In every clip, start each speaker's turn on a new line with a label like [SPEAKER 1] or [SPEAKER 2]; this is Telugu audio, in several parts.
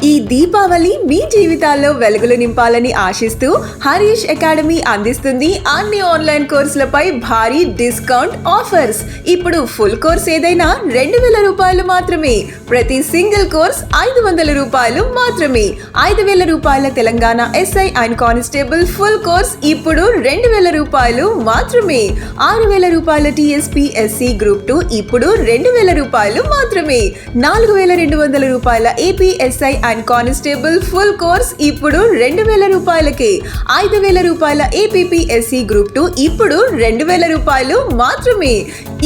[SPEAKER 1] ఈ దీపావళి మీ జీవితాల్లో వెలుగులు నింపాలని ఆశిస్తూ హరీష్ అకాడమీ అందిస్తుంది అన్ని ఆన్లైన్ కోర్సులపై భారీ డిస్కౌంట్ ఆఫర్స్. ఇప్పుడు ఫుల్ కోర్స్ ఏదైనా 2000 రూపాయలు మాత్రమే. ప్రతి సింగిల్ కోర్స్ 500 రూపాయలు మాత్రమే. 5000 రూపాయల Telangana SI and constable full course ఇప్పుడు 2000 రూపాయలు మాత్రమే. 6000 రూపాయల టీఎస్పీ ఎస్సీ గ్రూప్ 2 ఇప్పుడు 2000 రూపాయలు మాత్రమే. 4200 రూపాయల ఏపీఎస్ఐ అండ్ కానిస్టేబుల్ ఫుల్ కోర్స్ ఇప్పుడు 2000 రూపాయలకే. 5000 రూపాయల ఏపీఎస్సీ గ్రూప్ 2 ఇప్పుడు 2000 రూపాయలు మాత్రమే.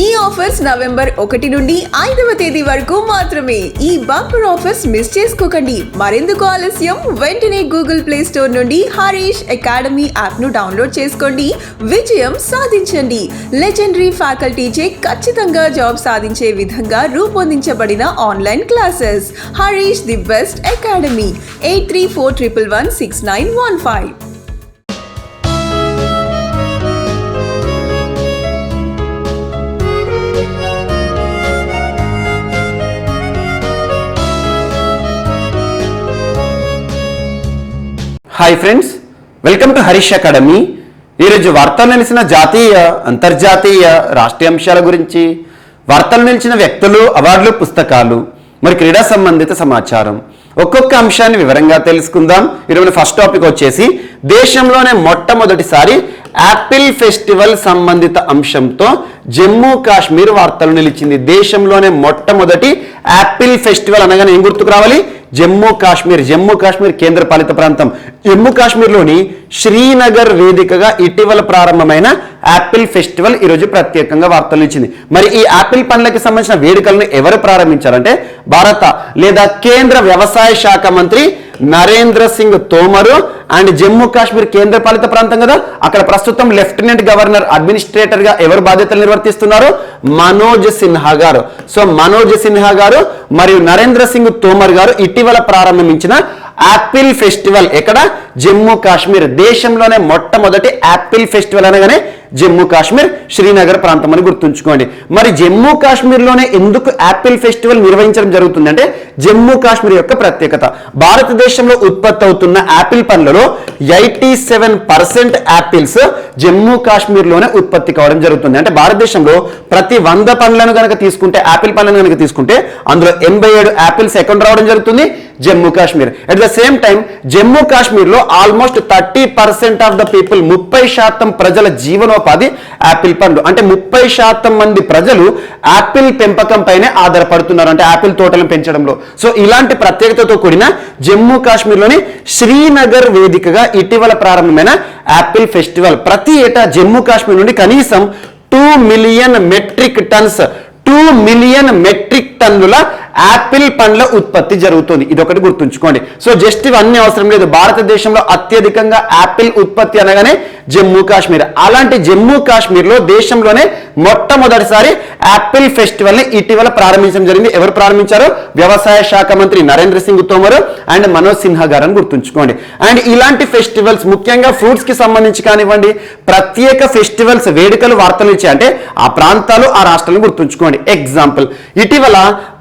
[SPEAKER 1] ఈ ఆఫర్స్ నవంబర్ 1 నుండి 5వ తేదీ వరకు మాత్రమే. ఈ బంపర్ ఆఫర్స్ మిస్ చేసుకోకండి. మరెందుకు ఆలస్యం, వెంటనే గూగుల్ ప్లే స్టోర్ నుండి హరీష్ అకాడమీ యాప్ ను డౌన్లోడ్ చేసుకోండి. విజయం సాధించండి. లెజెండరీ ఫ్యాకల్టీచే ఖచ్చితంగా జాబ్ సాధించే విధంగా రూపొందించబడిన online classes. Harish the best academy. 8341116915.
[SPEAKER 2] Hi friends, welcome to Harish academy. ఈరోజు వార్తలు నిలిచిన జాతీయ, అంతర్జాతీయ, రాష్ట్రీయ అంశాల గురించి, వార్తలు నిలిచిన వ్యక్తులు, అవార్డులు, పుస్తకాలు, మరి క్రీడా సంబంధిత సమాచారం, ఒక్కొక్క అంశాన్ని వివరంగా తెలుసుకుందాం. ఈరోజు ఫస్ట్ టాపిక్ వచ్చేసి దేశంలోనే మొట్టమొదటిసారి యాపిల్ ఫెస్టివల్ సంబంధిత అంశంతో జమ్మూ కాశ్మీర్ వార్తలు నిలిచింది. దేశంలోనే మొట్టమొదటి యాపిల్ ఫెస్టివల్ అనగానే ఏం గుర్తుకు రావాలి? జమ్మూ కాశ్మీర్. జమ్మూ కాశ్మీర్ కేంద్ర పాలిత ప్రాంతం. జమ్మూ కాశ్మీర్లోని శ్రీనగర్ వేదికగా ఇటీవల ప్రారంభమైన యాపిల్ ఫెస్టివల్ ఈరోజు ప్రత్యేకంగా వార్తలు ఇచ్చింది. మరి ఈ యాపిల్ పండ్లకి సంబంధించిన వేడుకలను ఎవరు ప్రారంభించారంటే భారత లేదా కేంద్ర వ్యవసాయ శాఖ మంత్రి నరేంద్ర సింగ్ తోమర్. అండ్ జమ్మూ కాశ్మీర్ కేంద్ర పాలిత ప్రాంతం కదా, అక్కడ ప్రస్తుతం లెఫ్టినెంట్ గవర్నర్ అడ్మినిస్ట్రేటర్ గా ఎవరు బాధ్యతలు నిర్వర్తిస్తున్నారు? మనోజ్ సిన్హా గారు. సో మనోజ్ సిన్హా గారు మరియు నరేంద్ర సింగ్ తోమర్ గారు ఇటీవల ప్రారంభించిన యాపిల్ ఫెస్టివల్ ఎక్కడ? జమ్మూ కాశ్మీర్. దేశంలోనే మొట్టమొదటి యాపిల్ ఫెస్టివల్ అనగానే జమ్మూ కాశ్మీర్ శ్రీనగర్ ప్రాంతం అని గుర్తుంచుకోండి. మరి జమ్మూ కాశ్మీర్లోనే ఎందుకు యాపిల్ ఫెస్టివల్ నిర్వహించడం జరుగుతుంది అంటే జమ్మూ కాశ్మీర్ యొక్క ప్రత్యేకత. భారతదేశంలో ఉత్పత్తి అవుతున్న యాపిల్ పండ్లలో 87% యాపిల్స్ జమ్మూ కాశ్మీర్లోనే ఉత్పత్తి కావడం జరుగుతుంది. అంటే భారతదేశంలో ప్రతి 100 పండ్లను కనుక తీసుకుంటే, యాపిల్ పండ్లను కనుక తీసుకుంటే అందులో 87 యాపిల్స్ ఎక్కడ రావడం జరుగుతుంది? Jammu Kashmir. At the same time Jammu Kashmir లో ఆల్మోస్ట్ 30% ఆఫ్ ద పీపుల్, 30% ప్రజల జీవనోపాధి యాపిల్ పండ్లు. అంటే 30% మంది ప్రజలు యాపిల్ పెంపకం పైనే ఆధారపడుతున్నారు, అంటే యాపిల్ తోటలను పెంచడంలో. సో ఇలాంటి ప్రత్యేకతతో కూడిన జమ్మూ కాశ్మీర్లోని శ్రీనగర్ వేదికగా ఇటీవల ప్రారంభమైన యాపిల్ ఫెస్టివల్. ప్రతి ఏటా జమ్మూ కాశ్మీర్ నుండి కనీసం 2 million metric tons 2 million metric టన్నుల యాపిల్ పండ్ల ఉత్పత్తి జరుగుతుంది. ఇది ఒకటి గుర్తుంచుకోండి. సో జస్ట్ ఇవన్నీ అవసరం లేదు. భారతదేశంలో అత్యధికంగా యాపిల్ ఉత్పత్తి అనగానే జమ్మూ కాశ్మీర్. అలాంటి జమ్మూ కాశ్మీర్ లో దేశంలోనే మొట్టమొదటిసారి యాపిల్ ఫెస్టివల్ ని ఇటీవల ప్రారంభించడం జరిగింది. ఎవరు ప్రారంభించారు? వ్యవసాయ శాఖ మంత్రి నరేంద్ర సింగ్ తోమర్ అండ్ మనోజ్ సిన్హా గారు అని గుర్తుంచుకోండి. అండ్ ఇలాంటి ఫెస్టివల్స్ ముఖ్యంగా ఫ్రూట్స్ కి సంబంధించి కానివ్వండి, ప్రత్యేక ఫెస్టివల్స్, వేడుకలు, వార్తలు ఇచ్చాయి అంటే ఆ ప్రాంతాలు, ఆ రాష్ట్రాలను గుర్తుంచుకోండి. ఎగ్జాంపుల్, ఇటీవల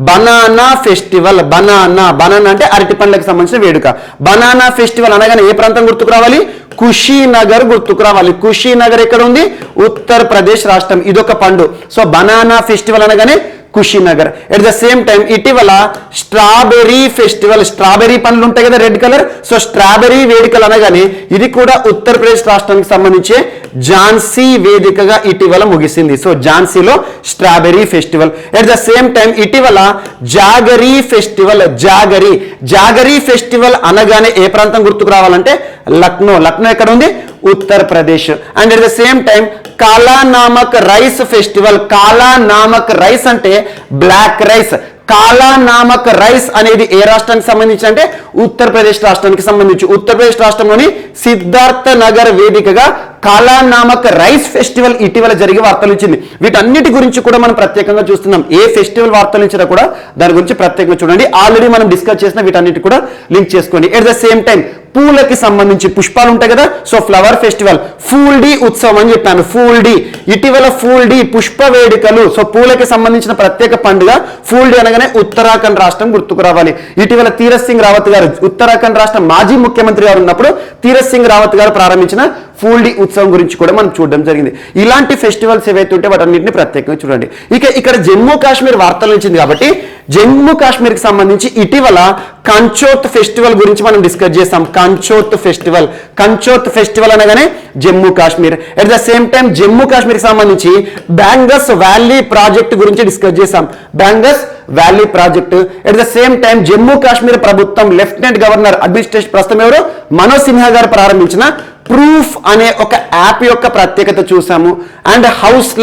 [SPEAKER 2] బనానా ఫెస్టివల్. బనానా అంటే అరటి పండ్లకు సంబంధించిన వేడుక. బనానా ఫెస్టివల్ అనగానే ఏ ప్రాంతం గుర్తుకు రావాలి? కుషీనగర్ గుర్తుకు రావాలి. కుషీనగర్ ఎక్కడ ఉంది? ఉత్తరప్రదేశ్ రాష్ట్రం. ఇదొక పండు. సో బనానా ఫెస్టివల్ అనగానే Kushinagar. At the same time ఇటీవల స్ట్రాబెర్రీ ఫెస్టివల్. స్ట్రాబెర్రీ పండ్లు ఉంటాయి కదా, రెడ్ కలర్. సో స్ట్రాబెర్రీ వేడుకలు అనగానే ఇది కూడా ఉత్తరప్రదేశ్ రాష్ట్రానికి సంబంధించే ఝాన్సీ వేదికగా ఇటీవల ముగిసింది. సో ఝాన్సీలో strawberry festival. At the same time ఇటీవల జాగరీ ఫెస్టివల్. జాగరీ ఫెస్టివల్ అనగానే ఏ ప్రాంతం గుర్తుకు రావాలంటే లక్నో. లక్నో ఎక్కడ ఉంది? Uttar Pradesh. And at the same time Kala Namak rice festival. Kala Namak rice అంటే black rice. Kala Namak rice అనేది ఏ రాష్ట్రానికి సంబంధించి అంటే ఉత్తరప్రదేశ్ రాష్ట్రానికి సంబంధించి. ఉత్తరప్రదేశ్ రాష్ట్రంలోని సిద్ధార్థ నగర్ వేదికగా కాలా నామక్ రైస్ ఫెస్టివల్ ఇటీవల జరిగి వార్తలు ఇచ్చింది. వీటన్నిటి గురించి కూడా మనం ప్రత్యేకంగా చూస్తున్నాం. ఏ ఫెస్టివల్ వార్తలు ఇచ్చినా కూడా దాని గురించి ప్రత్యేకంగా చూడండి. ఆల్రెడీ మనం డిస్కస్ చేసిన వీటన్నిటి కూడా లింక్ చేసుకోండి. ఎట్ ద సేమ్ టైం పూలకి సంబంధించి పుష్పాలు ఉంటాయి కదా, సో ఫ్లవర్ ఫెస్టివల్, ఫూల్డీ ఉత్సవం అని చెప్పాను. ఫూల్డీ ఇటీవల ఫూల్డీ పుష్ప వేడుకలు, సో పూలకి సంబంధించిన ప్రత్యేక పండుగ. ఫూల్డీ అనగానే ఉత్తరాఖండ్ రాష్ట్రం గుర్తుకు రావాలి. ఇటీవల తీరత్ సింగ్ రావత్ గారు ఉత్తరాఖండ్ రాష్ట్ర మాజీ ముఖ్యమంత్రి గారు ఉన్నప్పుడు తీరత్ సింగ్ రావత్ గారు ప్రారంభించిన ఫూల్డీ ఉత్సవం గురించి కూడా మనం చూడడం జరిగింది. ఇలాంటి ఫెస్టివల్స్ ఏవైతే ఉంటే వాటన్నింటినీ ప్రత్యేకంగా చూడండి. ఇక ఇక్కడ జమ్మూ కాశ్మీర్ వార్తలు ఇచ్చింది కాబట్టి జమ్మూ కాశ్మీర్కి సంబంధించి ఇటీవల కంచోత్ ఫెస్టివల్ గురించి మనం డిస్కస్ చేస్తాం. కంచోత్ ఫెస్టివల్ అనగానే Jammu Kashmir. At the same time Jammu కాశ్మీర్కి సంబంధించి బ్యాంగస్ వ్యాలీ ప్రాజెక్ట్ గురించి డిస్కస్ చేస్తాం. Bangus valley project. At the same time Jammu Kashmir ప్రభుత్వం లెఫ్టినెంట్ గవర్నర్ అడ్మినిస్ట్రేషన్ ప్రస్తుతం ఎవరు మనోజ్ సిన్హా గారు ప్రారంభించిన ప్రూఫ్ అనే ఒక యాప్ యొక్క ప్రత్యేకత చూసాము. అండ్ హౌస్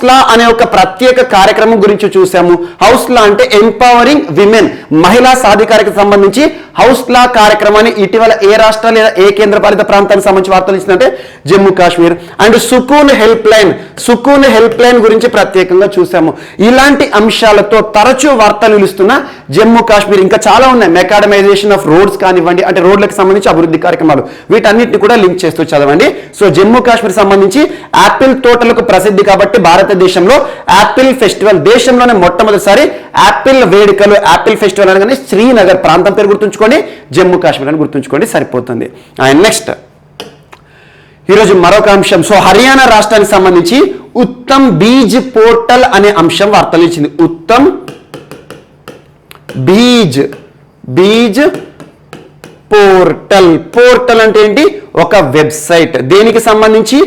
[SPEAKER 2] లా అనే ఒక ప్రత్యేక కార్యక్రమం గురించి చూసాము. హౌస్ లా అంటే ఎంపవరింగ్ విమెన్, మహిళా సాధికారికత సంబంధించి హౌస్ లా కార్యక్రమాన్ని ఇటీవల ఏ రాష్ట్ర లేదా ఏ కేంద్ర పాలిత ప్రాంతానికి సంబంధించి వార్తలు ఇచ్చిందంటే Jammu Kashmir. And Sukoon helpline గురించి ప్రత్యేకంగా చూసాము. ఇలాంటి అంశాలతో తరచూ వార్తలు ఇస్తున్న జమ్మూ కాశ్మీర్. ఇంకా చాలా ఉన్నాయి, మెకాడమైజేషన్ ఆఫ్ రోడ్స్ కానివ్వండి, అంటే రోడ్లకు సంబంధించి అభివృద్ధి కార్యక్రమాలు, వీటన్నిటిని కూడా లింక్ చేస్తూ చదవండి. సో జమ్మూ కాశ్మీర్ సంబంధించి యాపిల్ తోటలకు ప్రసిద్ధి కాబట్టి భారతదేశంలో యాపిల్ ఫెస్టివల్, దేశంలోనే మొట్టమొదటిసారి యాపిల్ వేడుకలు, యాపిల్ ఫెస్టివల్ అనగానే శ్రీనగర్ ప్రాంతం పేరు గుర్తుంచుకోండి, జమ్మూ కాశ్మీర్ అని గుర్తుంచుకోండి సరిపోతుంది. అండ్ నెక్స్ట్ ఈరోజు మరొక అంశం. సో హర్యానా రాష్ట్రానికి సంబంధించి ఉత్తమ్ బీజ్ పోర్టల్ అనే అంశం వార్తలు ఇచ్చింది. ఉత్తమ్ బీజ్ పోర్టల్ అంటే ఏంటి? ఒక వెబ్సైట్. దేనికి సంబంధించి?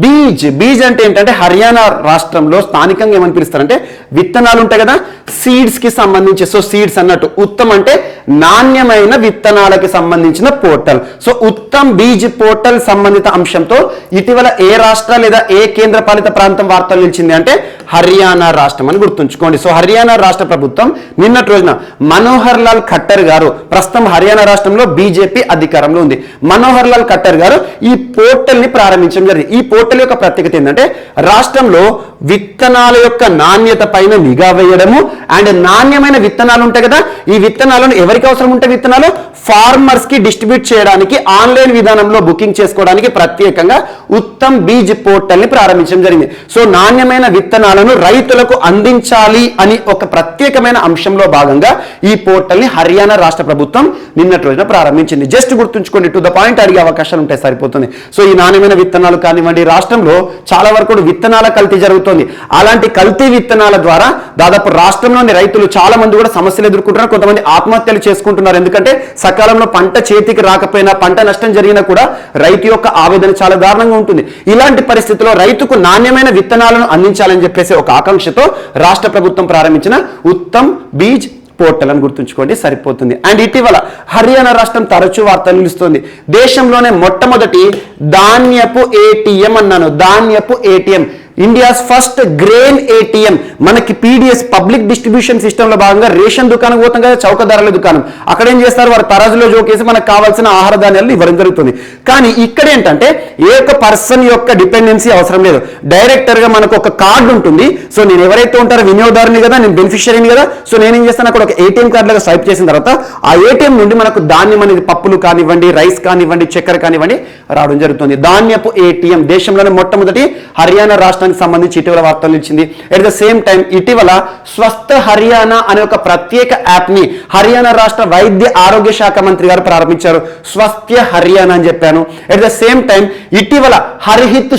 [SPEAKER 2] బీజ్ అంటే ఏంటంటే హర్యానా రాష్ట్రంలో స్థానికంగా ఏమని పిలుస్తారంటే విత్తనాలు ఉంటాయి కదా, సీడ్స్ కి సంబంధించి. సో సీడ్స్ అన్నట్టు, ఉత్తమ్ అంటే నాణ్యమైన విత్తనాలకి సంబంధించిన portal. So Uttam Beej portal సంబంధిత అంశంతో ఇటీవల ఏ రాష్ట్ర లేదా ఏ కేంద్ర పాలిత ప్రాంతం వార్తలు నిలిచింది అంటే హర్యానా రాష్ట్రం అని గుర్తుంచుకోండి. సో హర్యానా రాష్ట్ర ప్రభుత్వం నిన్నటి రోజున మనోహర్ లాల్ ఖట్టర్ గారు, ప్రస్తుతం హర్యానా రాష్ట్రంలో బీజేపీ అధికారంలో ఉంది, మనోహర్ లాల్ ఖట్టర్ గారు ఈ పోర్టల్ ని ప్రారంభించడం జరిగింది. ఈ పోర్టల్ యొక్క ప్రత్యేకత ఏంటంటే రాష్ట్రంలో విత్తనాల యొక్క నాణ్యత పైన నిఘా వేయడము. అండ్ నాణ్యమైన విత్తనాలు ఉంటాయి కదా, ఈ విత్తనాలను ఎవరికి అవసరం ఉంటే విత్తనాలు ఫార్మర్స్ కి డిస్ట్రిబ్యూట్ చేయడానికి ఆన్లైన్ విధానంలో బుకింగ్ చేసుకోవడానికి ప్రత్యేకంగా ఉత్తమ్ బీజ్ పోర్టల్ ని ప్రారంభించడం జరిగింది. సో నాణ్యమైన విత్తనాలను రైతులకు అందించాలి అని ఒక ప్రత్యేకమైన అంశంలో భాగంగా ఈ పోర్టల్ ని హర్యానా రాష్ట్ర ప్రభుత్వం నిన్నటి రోజున ప్రారంభించింది. జస్ట్ గుర్తుంచుకోండి, టు ద పాయింట్ అడిగే అవకాశాలు ఉంటాయి సరిపోతుంది. సో ఈ నాణ్యమైన విత్తనాలు కానివ్వండి, రాష్ట్రంలో చాలా వరకు విత్తనాల కల్తీ జరుగుతుంది. అలాంటి కల్తీ విత్తనాల ద్వారా దాదాపు రాష్ట్రంలోని రైతులు చాలా మంది కూడా సమస్యలు ఎదుర్కొంటున్నారు, కొంతమంది ఆత్మహత్యలు చేసుకుంటున్నారు. ఎందుకంటే సకాలంలో పంట చేతికి రాకపోయినా, పంట నష్టం జరిగినా కూడా రైతు యొక్క ఆవేదన చాలా దారుణంగా ఉంటుంది. ఇలాంటి పరిస్థితుల్లో రైతుకు నాణ్యమైన విత్తనాలను అందించాలని చెప్పేసి ఒక ఆకాంక్షతో రాష్ట్ర ప్రభుత్వం ప్రారంభించిన ఉత్తమ్ బీజ్ పోర్టల్ అని గుర్తుంచుకోండి సరిపోతుంది. అండ్ ఇటీవల హర్యానా రాష్ట్రం తరచూ వార్తలు నిలుస్తుంది. దేశంలోనే మొట్టమొదటి ధాన్యపు ఏటీఎం అన్నాను, ధాన్యపు ATM, India's first grain ATM. మనకి పీడిఎస్ పబ్లిక్ డిస్ట్రిబ్యూషన్ సిస్టమ్ లో భాగంగా రేషన్ దుకాణం పోతాం కదా, చౌకధరల దుకాణం, అక్కడ ఏం చేస్తారు, వారు తరాజులో జోకేసి మనకు కావాల్సిన ఆహార ధాన్యాలను ఇవ్వడం జరుగుతుంది. కానీ ఇక్కడ ఏంటంటే ఏ ఒక్క పర్సన్ యొక్క డిపెండెన్సీ అవసరం లేదు, డైరెక్టర్ గా మనకు ఒక కార్డు ఉంటుంది. సో నేను ఎవరైతే ఉంటారో వినియోగదారుని కదా, నేను బెనిఫిషియరీని కదా, సో నేను ఏం చేస్తాను, అక్కడ ఒక ఏటీఎం కార్డు లాగా స్వైప్ చేసిన తర్వాత ఆ ఏటీఎం నుండి మనకు ధాన్యం అనేది పప్పులు కానివ్వండి, రైస్ కానివ్వండి, చక్కెర కానివ్వండి రావడం జరుగుతుంది. ధాన్యపు ఏటీఎం దేశంలోనే మొట్టమొదటి హర్యానా రాష్ట్రానికి సంబంధించి ఇటీవల వార్తలు ఇచ్చింది. ఎట్ ద సేమ్ టైం ఇటీవల స్వస్థ హర్యానా అనే ఒక ప్రత్యేక యాప్ ని హర్యానా రాష్ట్ర వైద్య ఆరోగ్య శాఖ మంత్రి గారు ప్రారంభించారు. స్వస్థ హర్యానా అని చెప్పాను. ఎట్ ద సేమ్ టైం ఇటీవల హర్హిత్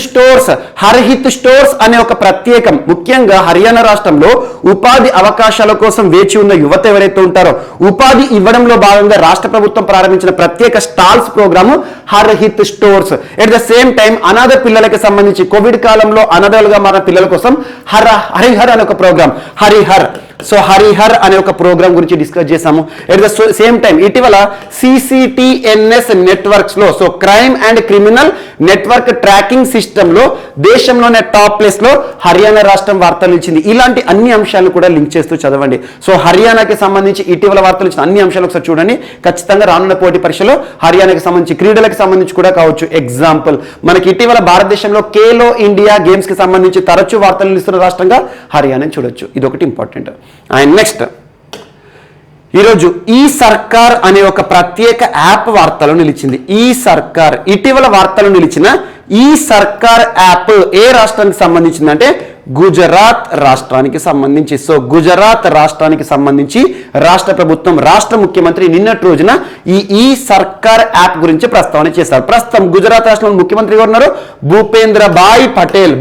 [SPEAKER 2] స్టోర్స్ అనే ఒక ప్రత్యేకం, ముఖ్యంగా హర్యానా రాష్ట్రంలో ఉపాధి అవకాశాల కోసం వేచి ఉన్న యువత ఎవరైతే ఉంటారో ఉపాధి ఇవ్వడంలో భాగంగా రాష్ట్ర ప్రభుత్వం ప్రారంభించిన ప్రత్యేక stalls program Harhith stores. At the same time అనాథ పిల్లలకి సంబంధించి కోవిడ్ కాలంలో అనాథలుగా మారిన పిల్లల కోసం హరిహర్ అనే ఒక ప్రోగ్రామ్, హరిహర్ అనే ఒక ప్రోగ్రామ్ గురించి డిస్కస్ చేసాము. ఎట్ ద సేమ్ టైం ఇటీవల CCTNS నెట్వర్క్స్ లో, so crime and criminal network tracking system లో దేశంలోనే టాప్ ప్లేస్ లో హర్యానా రాష్ట్రం వార్తలు ఇచ్చింది. ఇలాంటి అన్ని అంశాలను కూడా లింక్ చేస్తూ చదవండి. సో హర్యానాకి సంబంధించి ఇటీవల వార్తలు ఇచ్చిన అన్ని అంశాలు ఒకసారి చూడండి. ఖచ్చితంగా రానున్న పోటీ పరీక్షలో హర్యానాకి సంబంధించి క్రీడలకు సంబంధించి కూడా కావచ్చు. ఎగ్జాంపుల్ మనకి ఇటీవల భారతదేశంలో ఖేలో ఇండియా గేమ్స్ కి సంబంధించి తరచూ వార్తలు ఇస్తున్న రాష్ట్రంగా హర్యానా చూడొచ్చు. ఇది ఒకటి ఇంపార్టెంట్. అండ్ నెక్స్ట్ ఈరోజు ఈ సర్కార్ అనే ఒక ప్రత్యేక యాప్ వార్తలో నిలిచింది. ఈ సర్కార్ ఇటీవల వార్తలో నిలిచిన ఈ సర్కార్ యాప్ ఏ రాష్ట్రానికి సంబంధించిందంటే గుజరాత్ రాష్ట్రానికి సంబంధించి. సో గుజరాత్ రాష్ట్రానికి సంబంధించి రాష్ట్ర ప్రభుత్వం, రాష్ట్ర ముఖ్యమంత్రి నిన్నటి రోజున ఈ సర్కార్ యాప్ గురించి ప్రస్తావన చేశారు. ప్రస్తుతం గుజరాత్ రాష్ట్రంలో ముఖ్యమంత్రిగా ఉన్నారు భూపేంద్ర భాయ్ పటేల్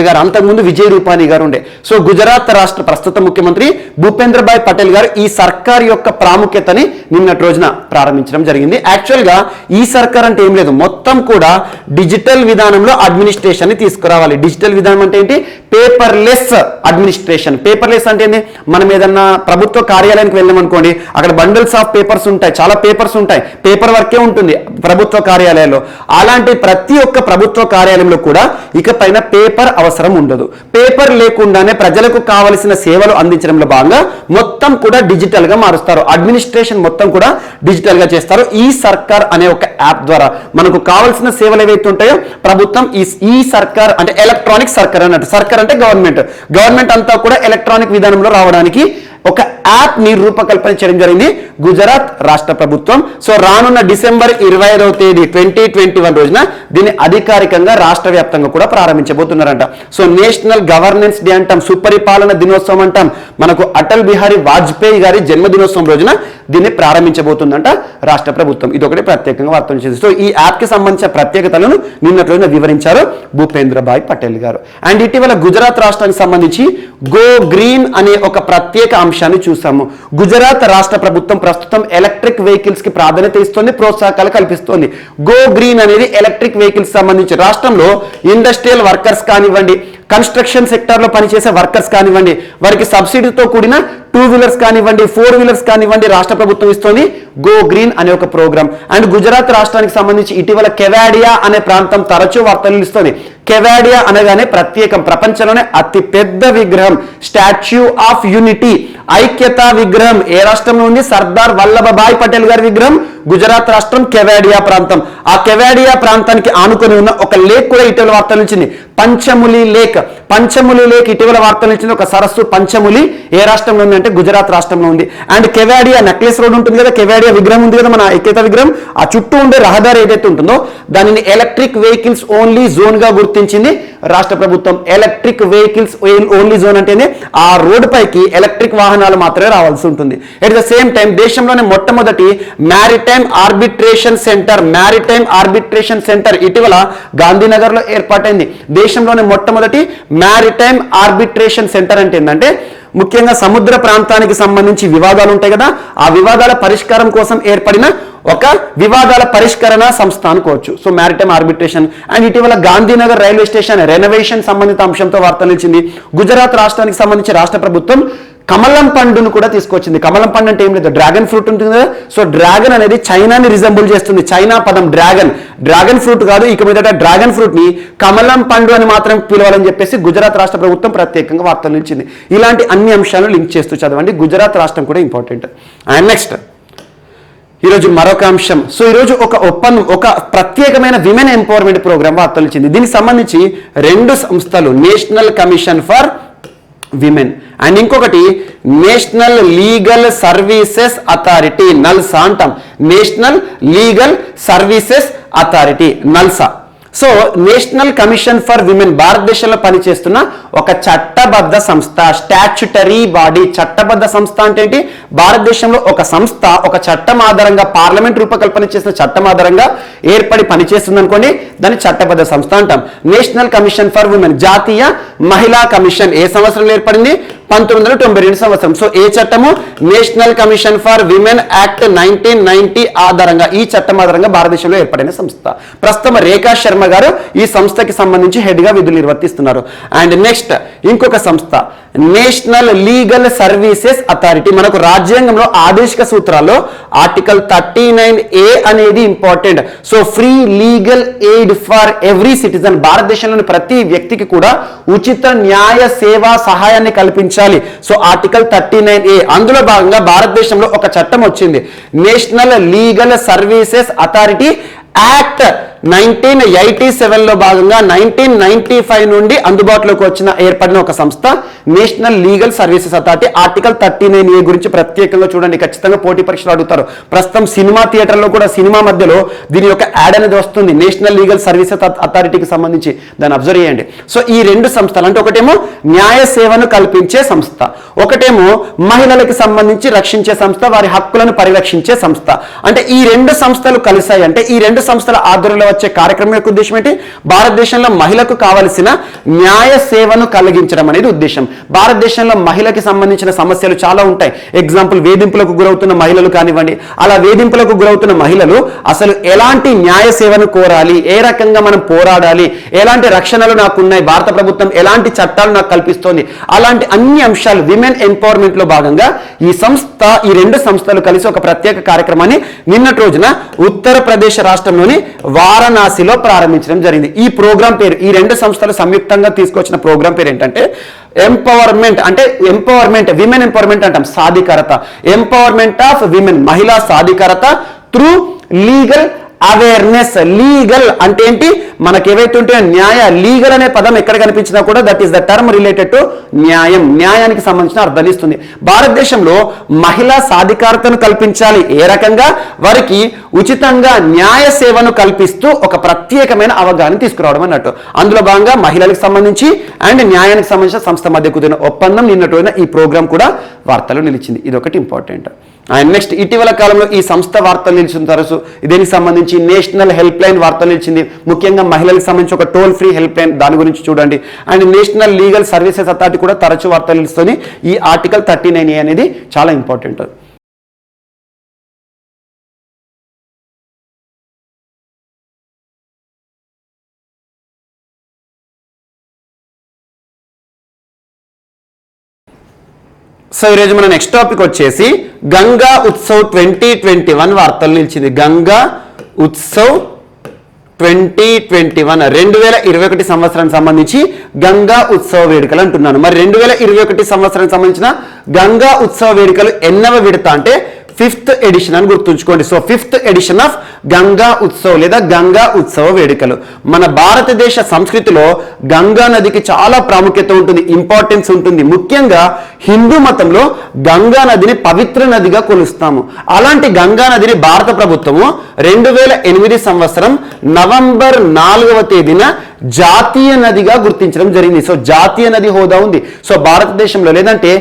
[SPEAKER 2] గారు. అంతకుముందు విజయ్ రూపానీ గారు ఉండే. సో గుజరాత్ రాష్ట్ర ప్రస్తుత ముఖ్యమంత్రి భూపేంద్ర భాయ్ పటేల్ గారు ఈ సర్కార్ యొక్క ప్రాముఖ్యతని నిన్నటి రోజున ప్రారంభించడం జరిగింది. యాక్చువల్గా ఈ సర్కార్ అంటే ఏం లేదు, మొత్తం కూడా డిజిటల్ విధానంలో అడ్మినిస్ట్రేషన్ ని తీసుకురావాలి. డిజిటల్ విధానం అంటే ఏంటి? Paperless administration. పేపర్లెస్ అంటే ఏంటి? మనం ఏదన్నా ప్రభుత్వ కార్యాలయానికి వెళ్ళామనుకోండి, అక్కడ బండిల్స్ ఆఫ్ పేపర్స్ ఉంటాయి, చాలా పేపర్స్ ఉంటాయి, పేపర్ వర్కే ఉంటుంది ప్రభుత్వ కార్యాలయాల్లో. అలాంటి ప్రతి ఒక్క ప్రభుత్వ కార్యాలయంలో కూడా ఇకపైన పేపర్ అవసరం ఉండదు. పేపర్ లేకుండానే ప్రజలకు కావలసిన సేవలు అందించడంలో భాగంగా మొత్తం కూడా డిజిటల్ గా మారుస్తారు. అడ్మినిస్ట్రేషన్ మొత్తం కూడా డిజిటల్ గా చేస్తారు. ఈ సర్కార్ అనే ఒక యాప్ ద్వారా మనకు కావాల్సిన సేవలు ఏవైతే ఉంటాయో ప్రభుత్వం ఈ సర్కార్ అంటే ఎలక్ట్రానిక్ సర్కార్ అన్నట్టు. సర్కార్ అంటే గవర్నమెంట్ అంతా కూడా ఎలక్ట్రానిక్ విధానంలో రావడానికి ఒక యాప్ ని రూపకల్పన చేయడం జరిగింది గుజరాత్ రాష్ట్ర ప్రభుత్వం. సో రానున్న డిసెంబర్ 25వ తేదీ 2021 రోజున దీన్ని అధికారికంగా రాష్ట్ర వ్యాప్తంగా కూడా ప్రారంభించబోతున్నారంట. సో నేషనల్ గవర్నెన్స్ డే అంటాం, సుపరిపాలన దినోత్సవం అంటాం. మనకు అటల్ బిహారీ వాజ్పేయి గారి జన్మదినోత్సవం రోజున దీన్ని ప్రారంభించబోతుందంట రాష్ట్ర ప్రభుత్వం. ఇది ఒకటి ప్రత్యేకంగా వార్తలు చేసింది. సో ఈ యాప్ కి సంబంధించిన ప్రత్యేకతలను నిన్నటి రోజున వివరించారు భూపేంద్ర భాయ్ పటేల్ గారు. అండ్ ఇటీవల గుజరాత్ రాష్ట్రానికి సంబంధించి గో గ్రీన్ అనే ఒక ప్రత్యేక అంశాన్ని చూసాము. గుజరాత్ రాష్ట్ర ప్రభుత్వం ప్రస్తుతం ఎలక్ట్రిక్ వెహికల్స్ కి ప్రాధాన్యత ఇస్తుంది, ప్రోత్సాహకాలు కల్పిస్తోంది. గో గ్రీన్ అనేది ఎలక్ట్రిక్ వెహికల్స్ సంబంధించి రాష్ట్రంలో ఇండస్ట్రియల్ వర్కర్స్ కానివ్వండి, కన్స్ట్రక్షన్ సెక్టర్ లో పనిచేసే వర్కర్స్ కానివ్వండి, వారికి సబ్సిడీతో కూడిన 2 వీలర్స్ కానివ్వండి, 4 వీలర్స్ కానివ్వండి రాష్ట్ర ప్రభుత్వం ఇస్తోంది గో గ్రీన్ అనే ఒక ప్రోగ్రామ్. అండ్ గుజరాత్ రాష్ట్రానికి సంబంధించి ఇటీవల కెవాడియా అనే ప్రాంతం తరచూ వార్తలు ఇస్తుంది. కెవాడియా అనగానే ప్రత్యేకం, ప్రపంచంలోనే అతి పెద్ద విగ్రహం, స్టాచ్యూ ఆఫ్ యూనిటీ, ఐక్యతా విగ్రహం ఏ రాష్ట్రంలో ఉంది? సర్దార్ వల్లభభాయ్ పటేల్ గారి విగ్రహం గుజరాత్ రాష్ట్రం కెవాడియా ప్రాంతం. ఆ కెవాడియా ప్రాంతానికి ఆనుకొని ఉన్న ఒక లేక్ కూడా ఇటీవల వార్తలు ఇచ్చింది, పంచములి లేక్. పంచములి లేక్ ఇటీవల వార్తలు ఇచ్చింది. ఒక సరస్సు పంచములి ఏ రాష్ట్రంలో ఉంది అంటే గుజరాత్ రాష్ట్రంలో ఉంది. అండ్ కెవాడియా నెక్లెస్ రోడ్ ఉంటుంది కదా, కెవాడియా విగ్రహం ఉంది కదా, మన ఐక్యతా విగ్రహం, ఆ చుట్టూ ఉండే రహదారి ఏదైతే ఉంటుందో దానిని ఎలక్ట్రిక్ వెహికల్స్ ఓన్లీ జోన్ గా గుర్తించింది రాష్ట్ర ప్రభుత్వం. ఎలక్ట్రిక్ వెహికల్స్ ఓన్లీ జోన్ అంటేనే ఆ రోడ్డు పైకి ఎలక్ట్రిక్ వాహనాలు మాత్రమే రావాల్సి ఉంటుంది. ఎట్ ద సేమ్ టైం దేశంలోనే మొట్టమొదటి మ్యారిటైమ్ ఆర్బిట్రేషన్ సెంటర్ ఇటీవల గాంధీనగర్ లో ఏర్పాటైంది. దేశంలోనే మొట్టమొదటి మ్యారిటైమ్ ఆర్బిట్రేషన్ సెంటర్ అంటే ఏంటంటే ముఖ్యంగా సముద్ర ప్రాంతానికి సంబంధించి వివాదాలు ఉంటాయి కదా, ఆ వివాదాల పరిష్కారం కోసం ఏర్పడిన ఒక వివాదాల పరిష్కరణ సంస్థ అనుకోవచ్చు. So maritime arbitration. అండ్ ఇటీవల గాంధీనగర్ రైల్వే స్టేషన్ రెనోవేషన్ సంబంధిత అంశంతో వార్తలు ఇచ్చింది. గుజరాత్ రాష్ట్రానికి సంబంధించి రాష్ట్ర ప్రభుత్వం కమలం పండును కూడా తీసుకొచ్చింది. కమలం పండు అంటే ఏం లేదు, డ్రాగన్ ఫ్రూట్ ఉంటుంది కదా. సో డ్రాగన్ అనేది చైనాని రిజంబుల్ చేస్తుంది. చైనా పదం డ్రాగన్ ఫ్రూట్ కాదు, ఇక మీదట డ్రాగన్ ఫ్రూట్ ని కమలం పండు అని మాత్రం పిలవాలని చెప్పేసి గుజరాత్ రాష్ట్ర ప్రభుత్వం ప్రత్యేకంగా వార్తలు ఇచ్చింది. ఇలాంటి అన్ని అంశాలను లింక్ చేస్తూ చదవండి. గుజరాత్ రాష్ట్రం కూడా ఇంపార్టెంట్. అండ్ నెక్స్ట్ ఈరోజు మరొక అంశం. సో ఈరోజు ఒక ప్రత్యేకమైన విమెన్ ఎంపవర్మెంట్ ప్రోగ్రామ్ వార్తలు ఇచ్చింది. దీనికి సంబంధించి 2 సంస్థలు, national commission for women and ఇంకొకటి national legal services authority, NALSA అంటాం. National legal services authority, NALSA. So national commission for women భారతదేశంలో పనిచేస్తున్న ఒక చట్టబద్ధ సంస్థ, స్టాచ్యుటరీ బాడీ. చట్టబద్ధ సంస్థ అంటే ఏంటి? భారతదేశంలో ఒక సంస్థ ఒక చట్టం ఆధారంగా, పార్లమెంట్ రూపకల్పన చేసిన చట్టం ఆధారంగా ఏర్పడి పనిచేస్తుంది అనుకోండి, దాన్ని చట్టబద్ధ సంస్థ అంటాం. నేషనల్ కమిషన్ ఫర్ విమెన్, జాతీయ మహిళా కమిషన్ ఏ సంవత్సరంలో ఏర్పడింది? 1992 సంవత్సరం. సో ఏ చట్టము? National commission for women act 1990 ఆధారంగా, ఈ చట్టం ఆధారంగా భారతదేశంలో ఏర్పడిన సంస్థ. ప్రస్తుతం రేఖా శర్మ గారు ఈ సంస్థకి సంబంధించి హెడ్ గా విధులు నిర్వర్తిస్తున్నారు. అండ్ నెక్స్ట్ ఇంకొక సంస్థ నేషనల్ లీగల్ సర్వీసెస్ అథారిటీ. మనకు రాజ్యాంగంలో ఆదేశిక సూత్రాల్లో ఆర్టికల్ 39A అనేది important. So free legal aid for every citizen, భారతదేశంలోని ప్రతి వ్యక్తికి కూడా ఉచిత న్యాయ సేవా సహాయాన్ని కల్పించాలి. సో ఆర్టికల్ 39A, అందులో భాగంగా భారతదేశంలో ఒక చట్టం వచ్చింది, national legal services authority act 1987లో భాగంగా 1995 నుండి అందుబాటులోకి వచ్చిన ఏర్పడిన ఒక సంస్థ national legal services authority. Article 39A గురించి ప్రత్యేకంగా చూడండి, ఖచ్చితంగా పోటీ పరీక్షలు అడుగుతారు. ప్రస్తుతం సినిమా థియేటర్లో కూడా సినిమా మధ్యలో దీని యొక్క యాడ్ అనేది వస్తుంది, నేషనల్ లీగల్ సర్వీసెస్ అథారిటీకి సంబంధించి. దాన్ని అబ్జర్వ్ చేయండి. సో ఈ రెండు సంస్థలు అంటే ఒకటేమో న్యాయ సేవను కల్పించే సంస్థ, ఒకటేమో మహిళలకు సంబంధించి రక్షించే సంస్థ, వారి హక్కులను పరిరక్షించే సంస్థ. అంటే ఈ రెండు సంస్థలు కలిసాయి అంటే ఈ రెండు సంస్థల ఆధ్వర్యంలో వచ్చే కార్యక్రమం యొక్క ఉద్దేశం ఏంటి? భారతదేశంలో మహిళకు కావలసిన న్యాయ సేవను కలిగించడం అనేది ఉద్దేశం. భారతదేశంలో మహిళకి సంబంధించిన సమస్యలు చాలా ఉంటాయి. ఎగ్జాంపుల్, వేధింపులకు గురవుతున్న మహిళలు కానివ్వండి, అలా వేధింపులకు గురవుతున్న మహిళలు అసలు ఎలాంటి న్యాయ సేవను కోరాలి, ఏ రకంగా మనం పోరాడాలి, ఎలాంటి రక్షణలు నాకు ఉన్నాయి, భారత ప్రభుత్వం ఎలాంటి చట్టాలు నాకు కల్పిస్తోంది, అలాంటి అన్ని అంశాలు విమెన్ ఎంపవర్మెంట్ లో భాగంగా ఈ రెండు సంస్థలు కలిసి ఒక ప్రత్యేక కార్యక్రమాన్ని నిన్నటి రోజున ఉత్తరప్రదేశ్ రాష్ట్రంలోని వారణాసిలో ప్రారంభించడం జరిగింది. ఈ ప్రోగ్రాం పేరు, ఈ రెండు సంస్థలు సంయుక్తంగా తీసుకొచ్చిన ప్రోగ్రాం పేరు ఏంటంటే ఎంపవర్మెంట్. అంటే ఎంపవర్మెంట్, విమెన్ ఎంపవర్మెంట్ అంటాం, సాధికారత. ఎంపవర్మెంట్ ఆఫ్ విమెన్, మహిళా సాధికారత త్రూ లీగల్ అవేర్నెస్. లీగల్ అంటే ఏంటి? మనకి ఏవైతే ఉంటే న్యాయ, లీగల్ అనే పదం ఎక్కడ కనిపించినా కూడా that is the term related to న్యాయం, న్యాయానికి సంబంధించిన అర్థాన్ని ఇస్తుంది. భారతదేశంలో మహిళా సాధికారతను కల్పించాలి, ఏ రకంగా? వారికి ఉచితంగా న్యాయ సేవను కల్పిస్తూ ఒక ప్రత్యేకమైన అవగాహన తీసుకురావడం అన్నట్టు. అందులో భాగంగా మహిళలకు సంబంధించి అండ్ న్యాయానికి సంబంధించిన సంస్థ మధ్య కుదిరిన ఒప్పందం నిన్నటి ఈ ప్రోగ్రాం కూడా వార్తలు నిలిచింది. ఇది ఒకటి ఇంపార్టెంట్. అండ్ నెక్స్ట్, ఇటీవల కాలంలో ఈ సంస్థ వార్తలు నిలిచిన తరచు దీనికి సంబంధించి నేషనల్ హెల్ప్ లైన్ వార్తలు నిలిచింది. ముఖ్యంగా మహిళలకు సంబంధించి ఒక టోల్ ఫ్రీ హెల్ప్ లైన్, దాని గురించి చూడండి. And national legal services authority కూడా తరచు వార్తలు నిలుస్తుంది. ఈ ఆర్టికల్ 39A అనేది చాలా ఇంపార్టెంట్. సో ఈరోజు మన నెక్స్ట్ టాపిక్ వచ్చేసి గంగా ఉత్సవ్ 2021 వార్తలు నిలిచింది. గంగా ఉత్సవ్ 2021 2021 సంవత్సరానికి సంబంధించి గంగా ఉత్సవ వేడుకలు అంటున్నాను. మరి 2021 సంవత్సరానికి సంబంధించిన గంగా ఉత్సవ వేడుకలు ఎన్నవ విడత అంటే 5th ఎడిషన్ అని గుర్తుంచుకోండి. So 5th edition of Ganga Utsav లేదా గంగా ఉత్సవ వేడుకలు. మన భారతదేశ సంస్కృతిలో గంగా నదికి చాలా ప్రాముఖ్యత ఉంటుంది, ఇంపార్టెన్స్ ఉంటుంది. ముఖ్యంగా హిందూ మతంలో గంగా నదిని పవిత్ర నదిగా కొలుస్తాము. అలాంటి గంగా నదిని భారత ప్రభుత్వము 2008 సంవత్సరం నవంబర్ 4వ తేదీన జాతీయ నదిగా గుర్తించడం జరిగింది. సో జాతీయ నది హోదా ఉంది. సో భారతదేశంలో లేదంటే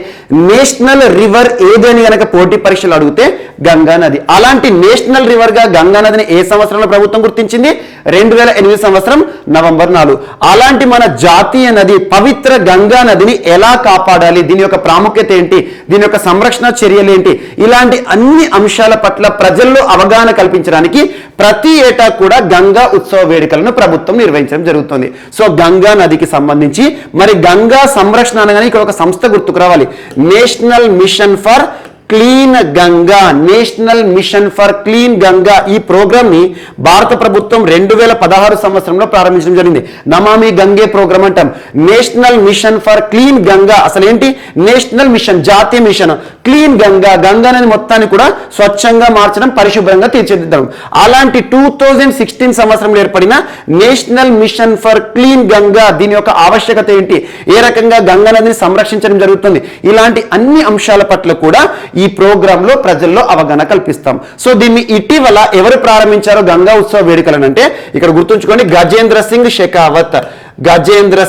[SPEAKER 2] నేషనల్ రివర్ ఏది అని కనుక పోటీ పరీక్షలు అడిగితే గంగా నది. అలాంటి నేషనల్ రివర్ గా గంగా నదిని ఏ సంవత్సరంలో ప్రభుత్వం గుర్తించింది? 2008 సంవత్సరం నవంబర్ 4. అలాంటి మన జాతీయ నది పవిత్ర గంగా నదిని ఎలా కాపాడాలి, దీని యొక్క ప్రాముఖ్యత ఏంటి, దీని యొక్క సంరక్షణ చర్యలు ఏంటి, ఇలాంటి అన్ని అంశాల పట్ల ప్రజల్లో అవగాహన కల్పించడానికి ప్రతి ఏటా కూడా గంగా ఉత్సవ వేడుకలను ప్రభుత్వం నిర్వహించడం జరుగుతుంది. సో గంగా నదికి సంబంధించి మరి గంగా సంరక్షణ అనగానే ఇక్కడ ఒక సంస్థ గుర్తుకు రావాలి, national mission for clean Ganga. National mission for clean Ganga ఈ ప్రోగ్రామ్ ని భారత ప్రభుత్వం 2016 సంవత్సరంలో ప్రారంభించడం జరిగింది. నమామి గంగే ప్రోగ్రామ్ అంటాం. National mission for clean Ganga అసలు ఏంటి? నేషనల్ మిషన్, జాతీయ మిషన్ క్లీన్ గంగా, గంగా నది మొత్తాన్ని కూడా స్వచ్ఛంగా మార్చడం, పరిశుభ్రంగా తీర్చిదిద్దడం. అలాంటి 2016 సంవత్సరంలో ఏర్పడిన national mission for clean Ganga, దీని యొక్క ఆవశ్యకత ఏంటి, ఏ రకంగా గంగా నదిని సంరక్షించడం జరుగుతుంది, ఇలాంటి అన్ని అంశాల పట్ల కూడా ఈ ప్రోగ్రామ్ లో ప్రజల్లో అవగాహన కల్పిస్తాం. సో దీన్ని ఇటీవల ఎవరు ప్రారంభించారో గంగా ఉత్సవ వేడుకలను అంటే ఇక్కడ గుర్తుంచుకోండి, గజేంద్ర సింగ్ షెకావత్. గజేంద్ర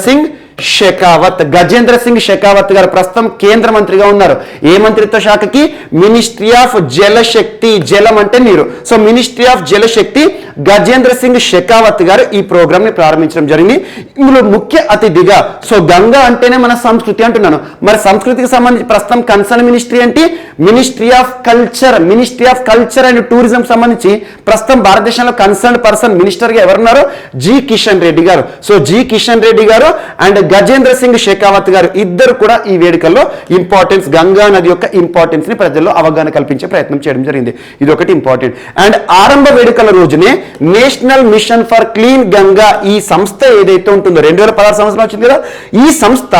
[SPEAKER 2] సింగ్ షెకావత్ గారు ప్రస్తుతం కేంద్ర మంత్రిగా ఉన్నారు. ఏ మంత్రిత్వ శాఖకి? మినిస్ట్రీ ఆఫ్ జలశక్తి. జలం అంటే నీరు. సో మినిస్ట్రీ ఆఫ్ జలశక్తి గజేంద్ర సింగ్ షెకావత్ గారు ఈ ప్రోగ్రామ్ ని ప్రారంభించడం జరిగింది. ఇందులో ముఖ్య అతిథిగా, సో గంగా అంటేనే మన సంస్కృతి అంటున్నాను, మరి సంస్కృతికి సంబంధించి ప్రస్తుతం కన్సర్న్ మినిస్ట్రీ ఏంటి? Ministry of culture. Ministry of culture and tourism సంబంధించి ప్రస్తుతం భారతదేశంలో కన్సర్న్ పర్సన్ మినిస్టర్ గా ఎవరున్నారు? జి కిషన్ రెడ్డి గారు. సో జి కిషన్ రెడ్డి గారు అండ్ గజేంద్ర సింగ్ షెకావత్ గారు ఇద్దరు కూడా ఈ వేడుకల్లో ఇంపార్టెన్స్, గంగా నది యొక్క ఇంపార్టెన్స్ ని ప్రజల్లో అవగాహన కల్పించే ప్రయత్నం చేయడం జరిగింది. ఇది ఒకటి ఇంపార్టెంట్. అండ్ ఆరంభ వేడుకల రోజునే national mission for clean Ganga ఈ సంస్థ ఏదైతే ఉంటుందో 2016 సంవత్సరం వచ్చింది కదా, ఈ సంస్థ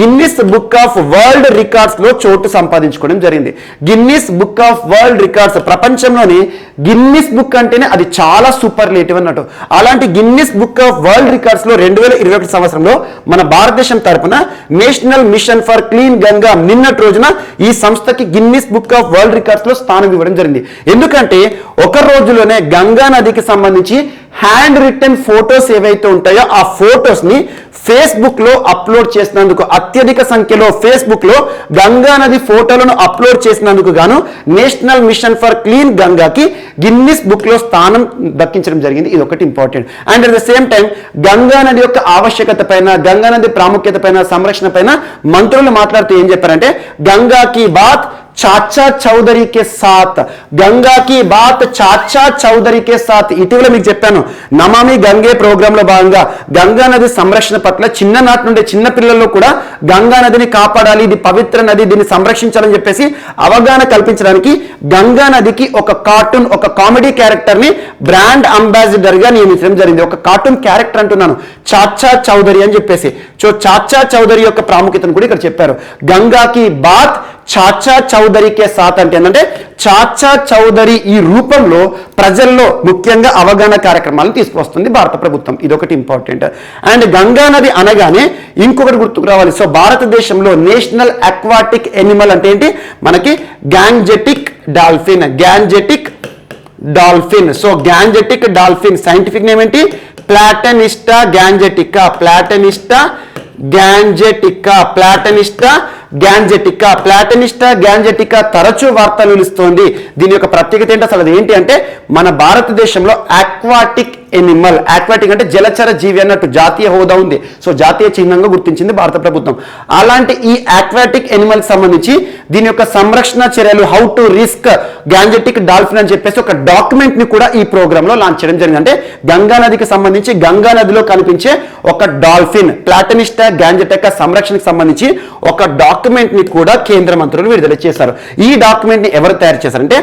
[SPEAKER 2] Guinness book of world records లో చోటు సంపాదించుకోవడం జరిగింది. Guinness book of world records ప్రపంచంలోని గిన్నిస్ బుక్ అంటేనే అది చాలా సూపర్లేటివ్ అన్నట్టు. అలాంటి Guinness book of world records లో 2021 సంవత్సరంలో మన భారతదేశం తరపున national mission for clean Ganga నిన్నటి రోజున ఈ సంస్థకి Guinness book of world records లో స్థానం ఇవ్వడం జరిగింది. ఎందుకంటే ఒక రోజులోనే గంగా నదికి సంబంధించి హ్యాండ్ రిటన్ ఫోటోస్ ఏవైతే ఉంటాయో ఆ ఫోటోస్ ని ఫేస్బుక్ లో అప్లోడ్ చేసినందుకు, అత్యధిక సంఖ్యలో ఫేస్బుక్ లో గంగా నది ఫోటోలను అప్లోడ్ చేసినందుకు గాను నేషనల్ మిషన్ ఫర్ క్లీన్ గంగాకి గిన్నిస్ బుక్ లో స్థానం దక్కించడం జరిగింది. ఇది ఒకటి important. And at the same time Ganga నది యొక్క ఆవశ్యకత పైన, గంగా నది ప్రాముఖ్యత పైన, సంరక్షణ పైన మంత్రులు మాట్లాడుతూ ఏం చెప్పారంటే, గంగా की बात చాచా చౌదరి కే సాత్, గంగా की बात చాచా చౌదరి కే సాత్. ఇటీవల మీకు చెప్పాను, నమామి గంగే ప్రోగ్రామ్ లో భాగంగా గంగా నది సంరక్షణ పట్ల చిన్ననాటి నుండి చిన్న పిల్లల్లో కూడా గంగా నదిని కాపాడాలి, ఇది పవిత్ర నది, దీన్ని సంరక్షించాలని చెప్పేసి అవగాహన కల్పించడానికి గంగా నదికి ఒక కార్టూన్, ఒక కామెడీ క్యారెక్టర్ ని బ్రాండ్ అంబాసిడర్ గా నియమించడం జరిగింది. ఒక కార్టూన్ క్యారెక్టర్ అంటున్నాను, చాచా చౌదరి అని చెప్పేసి. సో చాచా చౌదరి యొక్క ప్రాముఖ్యతను కూడా ఇక్కడ చెప్పారు. గంగా की बात చాచా చౌదరి కే సాత్ అంటే ఏంటంటే చాచా చౌదరి ఈ రూపంలో ప్రజల్లో ముఖ్యంగా అవగాహన కార్యక్రమాలను తీసుకొస్తుంది భారత ప్రభుత్వం. ఇదొకటి ఇంపార్టెంట్. అండ్ గంగా నది అనగానే ఇంకొకటి గుర్తుకు రావాలి. సో భారతదేశంలో నేషనల్ అక్వాటిక్ ఎనిమల్ అంటే ఏంటి? మనకి Gangetic dolphin, Gangetic dolphin. So Gangetic dolphin scientific name ఏంటి? ప్లాటనిస్టా గ్యాంజెటికా, ప్లాటనిస్టా గ్యాంజెటికా, ప్లాటనిస్టా గ్యాంజెటికా, ప్లాటనిస్టా గ్యాంజెటికా తరచూ వార్తలు నిలుస్తోంది. దీని యొక్క ప్రత్యేకత ఏంటి అసలు? అది ఏంటి అంటే మన భారతదేశంలో ఆక్వాటిక్ ఎనిమల్, ఆక్వాటిక్ అంటే జలచర జీవి అన్నట్టు జాతీయ హోదా ఉంది. సో జాతీయ చిహ్నంగా గుర్తించింది భారత ప్రభుత్వం. అలాంటి ఈ ఆక్వాటిక్ ఎనిమల్ సంబంధించి దీని యొక్క సంరక్షణ చర్యలు, how to risk Gangetic dolphin అని చెప్పేసి ఒక డాక్యుమెంట్ ని కూడా ఈ ప్రోగ్రామ్ లో లాంచ్ చేయడం జరిగింది. అంటే గంగా నదికి సంబంధించి గంగా నదిలో కనిపించే ఒక డాల్ఫిన్, ప్లాటనిస్టా గ్యాంజెటికా సంరక్షణకు సంబంధించి ఒక డాక్యుమెంట్ ని కూడా కేంద్ర మంత్రులు విడుదల చేశారు. ఈ డాక్యుమెంట్ ని ఎవరు తయారు చేశారంటే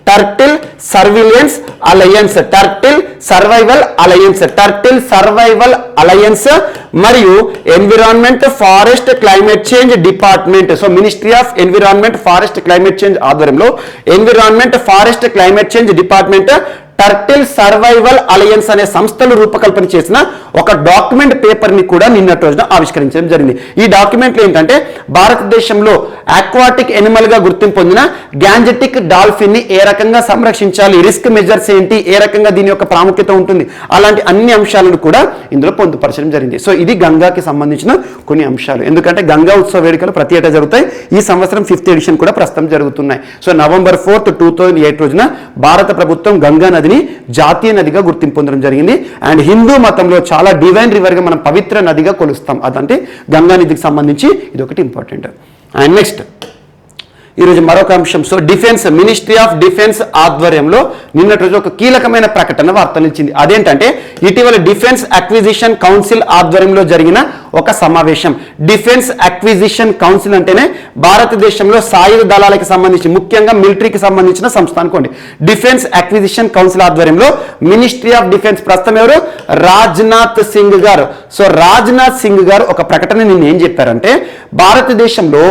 [SPEAKER 2] turtle surveillance alliance, turtle survival alliance, turtle survival alliance మరియు environment forest climate change department. So ministry of environment forest climate change ఆధ్వర్యంలో environment forest climate change department turtle survival alliance అనే సంస్థలు రూపకల్పన చేసిన ఒక డాక్యుమెంట్ పేపర్ ని కూడా నిన్నటి రోజున ఆవిష్కరించడం జరిగింది. ఈ డాక్యుమెంట్ ఏంటంటే భారతదేశంలో ఆక్వాటిక్ ఎనిమల్ గా గుర్తింపు పొందిన గ్యాంజెటిక్ డాల్ఫిన్ ని ఏ రకంగా సంరక్షించాలి, రిస్క్ మెజర్స్ ఏంటి, ఏ రకంగా దీని యొక్క ప్రాముఖ్యత ఉంటుంది, అలాంటి అన్ని అంశాలను కూడా ఇందులో పొందుపరచడం జరిగింది. సో ఇది గంగాకి సంబంధించిన కొన్ని అంశాలు. ఎందుకంటే గంగా ఉత్సవ వేడుకలు ప్రతి ఏటా జరుగుతాయి. ఈ సంవత్సరం 5th ఎడిషన్ కూడా ప్రస్తుతం జరుగుతున్నాయి. సో November 4th, 2008 రోజున భారత ప్రభుత్వం గంగా నదిని జాతీయ నదిగా గుర్తింపు పొందడం జరిగింది. అండ్ హిందూ మతంలో చాలా డివైన్ రివర్ గా మనం పవిత్ర నదిగా కొలుస్తాం. అదంటే గంగా నదికి సంబంధించి ఇది ఒకటి ఇంపార్టెంట్. అండ్ నెక్స్ట్ ఈరోజు మరొక అంశం. So defence, ministry of defence ఆధ్వర్యంలో నిన్నటి రోజు ఒక కీలకమైన ప్రకటన వార్త నిలిచింది. అదేంటంటే ఇటీవల డిఫెన్స్ అక్విజిషన్ కౌన్సిల్ ఆధ్వర్యంలో జరిగిన ఒక సమావేశం. డిఫెన్స్ అక్విజిషన్ కౌన్సిల్ అంటేనే భారతదేశంలో సాయుధ దళాలకు సంబంధించి, ముఖ్యంగా మిలిటరీకి సంబంధించిన సంస్థ అనుకోండి. డిఫెన్స్ అక్విజిషన్ కౌన్సిల్ ఆధ్వర్యంలో మినిస్ట్రీ ఆఫ్ డిఫెన్స్ ప్రస్తుతం ఎవరు? రాజ్నాథ్ సింగ్ గారు. సో రాజ్నాథ్ సింగ్ గారు ఒక ప్రకటన నిన్న ఏం చెప్పారంటే భారతదేశంలో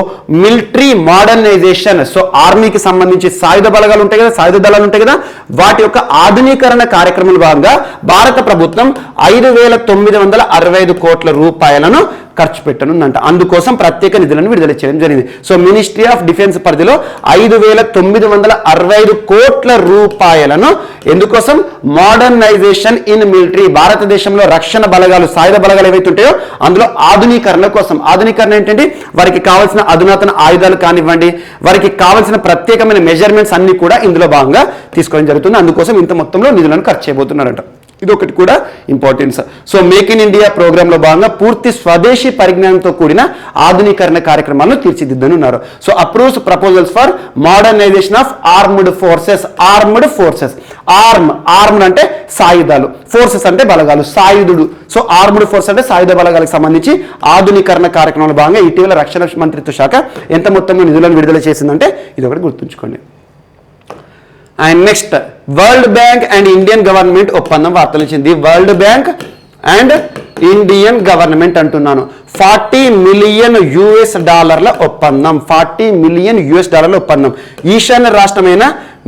[SPEAKER 2] మిలిటరీ మోడర్నైజేషన్, సో ఆర్మీకి సంబంధించి సాయుధ బలగాలు ఉంటాయి కదా, సాయుధ దళాలు ఉంటాయి కదా, వాటి యొక్క ఆధునీకరణ కార్యక్రమంలో భాగంగా భారత ప్రభుత్వం 5,965 కోట్ల రూపాయలను ఖర్చు పెట్టనుందంట. అందుకోసం ప్రత్యేక నిధులను విడుదల చేయడం జరిగింది. సో మినిస్ట్రీ ఆఫ్ డిఫెన్స్ పరిధిలో 5,965 కోట్ల రూపాయలను ఎందుకోసం? మోడర్నైజేషన్ ఇన్ మిలిటరీ, భారతదేశంలో రక్షణ బలగాలు, సాయుధ బలగాలు ఏవైతే ఉంటాయో అందులో ఆధునీకరణ కోసం. ఆధునీకరణ ఏంటంటే వారికి కావాల్సిన అధునాతన ఆయుధాలు కానివ్వండి, వారికి కావాల్సిన ప్రత్యేకమైన మెజర్మెంట్స్ అన్ని కూడా ఇందులో భాగంగా తీసుకోవడం జరుగుతుంది. అందుకోసం ఇంత మొత్తంలో నిధులను ఖర్చు చేయబోతున్నారంట. ఇది ఒకటి కూడా importance. So make in India ప్రోగ్రాంలో భాగంగా పూర్తి స్వదేశీ పరిజ్ఞానంతో కూడిన ఆధునీకరణ కార్యక్రమాలను తీర్చిదిద్దనున్నారు. So approves proposals for modernization of armed forces. Armed అంటే సాయుధాలు, ఫోర్సెస్ అంటే బలగాలు, సాయుధుడు. సో ఆర్మ్డ్ ఫోర్స్ అంటే సాయుధ బలగాలకు సంబంధించి ఆధునీకరణ కార్యక్రమంలో భాగంగా ఇటీవల రక్షణ మంత్రిత్వ శాఖ ఎంత మొత్తంలో నిధులను విడుదల చేసిందంటే ఇది ఒకటి గుర్తుంచుకోండి. And next world bank and Indian government ఒప్పందం వార్తలు ఇచ్చింది. World bank and Indian government అంటున్నాను. $40 మిలియన్ ఒప్పందం. $40 మిలియన్ ఒప్పందం. ఈశాన్య రాష్ట్రమైన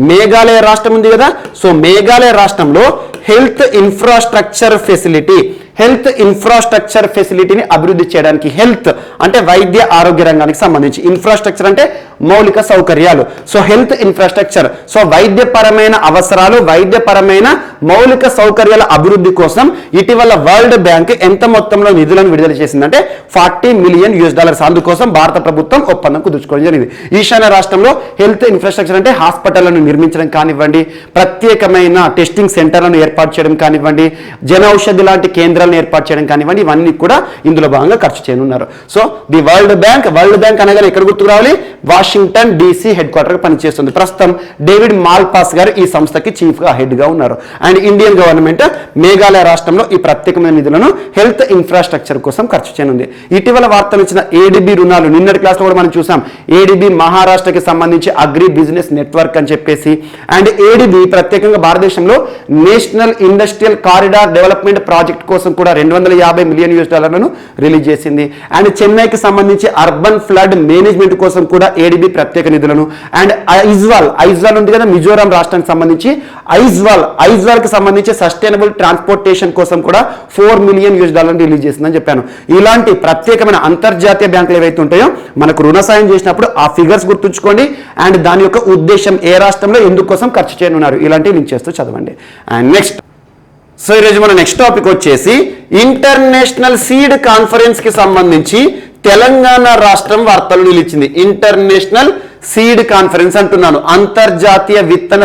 [SPEAKER 2] మేఘాలయ రాష్ట్రం ఉంది కదా, సో మేఘాలయ రాష్ట్రంలో హెల్త్ ఇన్ఫ్రాస్ట్రక్చర్ ఫెసిలిటీని అభివృద్ధి చేయడానికి, హెల్త్ అంటే వైద్య ఆరోగ్య రంగానికి సంబంధించి, ఇన్ఫ్రాస్ట్రక్చర్ అంటే మౌలిక సౌకర్యాలు. సో హెల్త్ ఇన్ఫ్రాస్ట్రక్చర్, సో వైద్యపరమైన అవసరాలు, వైద్యపరమైన మౌలిక సౌకర్యాల అభివృద్ధి కోసం ఇటీవల వరల్డ్ బ్యాంక్ ఎంత మొత్తంలో నిధులను విడుదల చేసిందంటే $40 మిలియన్. అందుకోసం భారత ప్రభుత్వం ఒప్పందం కుదుర్చుకోవడం జరిగింది. ఈశాన్య రాష్ట్రంలో హెల్త్ ఇన్ఫ్రాస్ట్రక్చర్ అంటే హాస్పిటళ్లను నిర్మించడం కానివ్వండి, ప్రత్యేకమైన టెస్టింగ్ సెంటర్లను ఏర్పాటు చేయడం కానివ్వండి, జన ఔషధి లాంటి కేంద్రాలను ఏర్పాటు చేయడం కానివ్వండి, ఇవన్నీ కూడా ఇందులో భాగంగా ఖర్చు చేయనున్నారు. సో ది వరల్డ్ బ్యాంక్ అనగానే ఎక్కడ గుర్తుకు రావాలి? వాషింగ్టన్ DC హెడ్ క్వార్టర్ పనిచేస్తుంది. ప్రస్తుతం డేవిడ్ మాల్పాస్ గారు ఈ సంస్థకి చీఫ్ గా హెడ్ గా ఉన్నారు. అండ్ ఇండియన్ గవర్నమెంట్ మేఘాలయ రాష్ట్రంలో ఈ ప్రత్యేకమైన నిధులను హెల్త్ ఇన్ఫ్రాస్ట్రక్చర్ కోసం ఖర్చు చేయనుంది. ఇటీవల వార్తలు ఇచ్చిన ADB రుణాలు, నిన్నటి క్లాస్ లో కూడా మనం చూసాం. ADB మహారాష్ట్రకి సంబంధించి అగ్రి బిజినెస్ నెట్వర్క్ అని చెప్పేసి, అండ్ ADB ప్రత్యేకంగా భారతదేశంలో national industrial corridor development project కోసం కూడా $250 మిలియన్ రిలీజ్ చేసింది. అండ్ చెన్నైకి సంబంధించి అర్బన్ ఫ్లడ్ మేనేజ్మెంట్ కోసం కూడా ADB ప్రత్యేక నిధులను, అండ్ ఐజ్వాల్ ఉంది కదా మిజోరాం రాష్ట్రానికి సంబంధించి, ఐజ్వాల్ కి సంబంధించి సస్టైనబుల్ ట్రాన్స్పోర్టేషన్ కోసం కూడా $4 మిలియన్ రిలీజ్ చేసిందని చెప్పాను. ఇలాంటి ప్రత్యేకమైన అంతర్జాతీయ బ్యాంకులు ఏవైతే ఉంటాయో మనకు రుణ సాయం చేసినప్పుడు ఆ ఫిగర్స్ గుర్తుంచుకోండి, అండ్ దాని యొక్క ఉద్దేశం ఏ రాష్ట్రంలో ఎందుకోసం ఖర్చు చేయనున్నారు ఇలాంటివి లింక్ చేస్తూ చదవండి. అండ్ నెక్స్ట్, సో ఈరోజు మన నెక్స్ట్ టాపిక్ వచ్చేసి ఇంటర్నేషనల్ సీడ్ కాన్ఫరెన్స్ కి సంబంధించి తెలంగాణ రాష్ట్రం వార్తలు నిలిచింది. ఇంటర్నేషనల్ సీడ్ కాన్ఫరెన్స్ అంటున్నాను. అంతర్జాతీయ విత్తన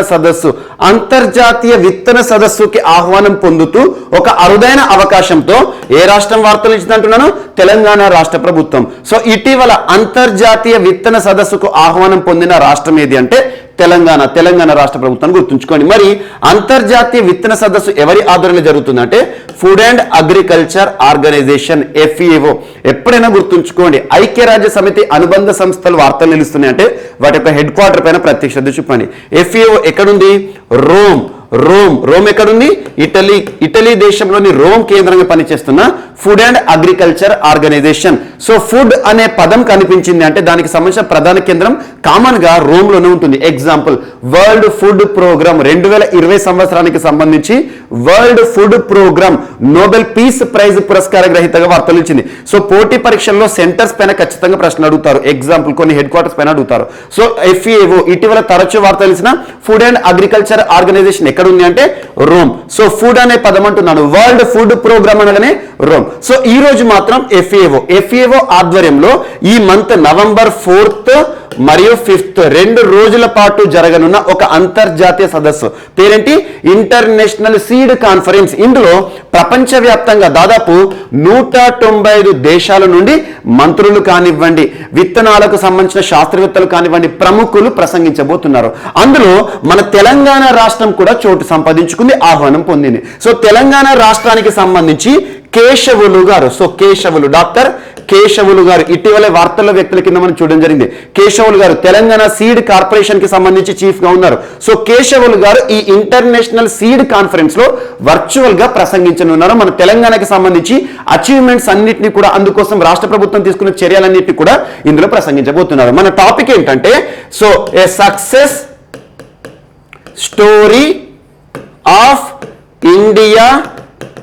[SPEAKER 2] సదస్సుకి ఆహ్వానం పొందుతూ ఒక అరుదైన అవకాశంతో ఏ రాష్ట్రం వార్తలు ఇచ్చింది అంటున్నాను? తెలంగాణ రాష్ట్ర ప్రభుత్వం. సో ఇటీవల అంతర్జాతీయ విత్తన సదస్సుకు ఆహ్వానం పొందిన రాష్ట్రం ఏది అంటే తెలంగాణ రాష్ట్ర ప్రభుత్వాన్ని గుర్తుంచుకోండి. మరి అంతర్జాతీయ విత్తన సదస్సు ఎవరి ఆధ్వర్యంలో జరుగుతుందంటే food and agriculture organization, FAO. ఎప్పుడైనా గుర్తుంచుకోండి, ఐక్యరాజ్య సమితి అనుబంధ సంస్థలు వార్తలు నిలుస్తున్నాయి అంటే వాటి యొక్క హెడ్ క్వార్టర్ పైన ప్రత్యేక శ్రద్ధ చూపండి. FAO ఎక్కడుంది? రోమ్ ఎక్కడుంది? ఇటలీ దేశంలోని రోమ్ కేంద్రంగా పనిచేస్తున్న food and agriculture organization. So food అనే పదం కనిపించింది అంటే దానికి సంబంధించిన ప్రధాన కేంద్రం కామన్ గా రోమ్ లోనే ఉంటుంది. ఎగ్జాంపుల్ వరల్డ్ ఫుడ్ ప్రోగ్రామ్ 2020 సంవత్సరానికి సంబంధించి world food programme Nobel peace prize పురస్కార గ్రహీతగా వార్తలు ఇచ్చింది. సో పోటీ పరీక్షల్లో సెంటర్స్ పైన ఖచ్చితంగా ప్రశ్నలు అడుగుతారు. ఎగ్జాంపుల్ కొన్ని హెడ్ క్వార్టర్స్ పైన అడుగుతారు. సో FAO ఇటీవల తరచూ వార్తలు ఇచ్చిన ఫుడ్ అండ్ అగ్రికల్చర్ ఆర్గనైజేషన్ ఎక్కడ ఉంది అంటే రోమ్. సో ఫుడ్ అనే పదం అంటున్నాను, వరల్డ్ ఫుడ్ ప్రోగ్రామ్ అనగానే రోమ్. సో ఈ రోజు మాత్రం FAO ఆధ్వర్యంలో ఈ మంత్ నవంబర్ 4th మరియు 5th 2 రోజుల పాటు జరగనున్న ఒక అంతర్జాతీయ సదస్సు పేరేంటి? International seed conference. ఇందులో ప్రపంచవ్యాప్తంగా దాదాపు 195 దేశాల నుండి మంత్రులు కానివ్వండి, విత్తనాలకు సంబంధించిన శాస్త్రవేత్తలు కానివ్వండి, ప్రముఖులు ప్రసంగించబోతున్నారు. అందులో మన తెలంగాణ రాష్ట్రం కూడా చోటు సంపాదించుకుంది, ఆహ్వానం పొందింది. సో తెలంగాణ రాష్ట్రానికి సంబంధించి డాక్టర్ కేశవులు గారు ఇటీవల వార్తల్లో వ్యక్తుల కింద మనం చూడడం జరిగింది. కేశవులు గారు తెలంగాణ సీడ్ కార్పొరేషన్ కి సంబంధించి చీఫ్ గా ఉన్నారు. సో కేశవులు గారు ఈ ఇంటర్నేషనల్ సీడ్ కాన్ఫరెన్స్ లో వర్చువల్ గా ప్రసంగించనున్నారు. మన తెలంగాణకి సంబంధించి అచీవ్మెంట్స్ అన్నింటినీ కూడా, అందుకోసం రాష్ట్ర ప్రభుత్వం తీసుకున్న చర్యలన్నింటినీ కూడా ఇందులో ప్రసంగించబోతున్నారు. మన టాపిక్ ఏంటంటే so A success story of India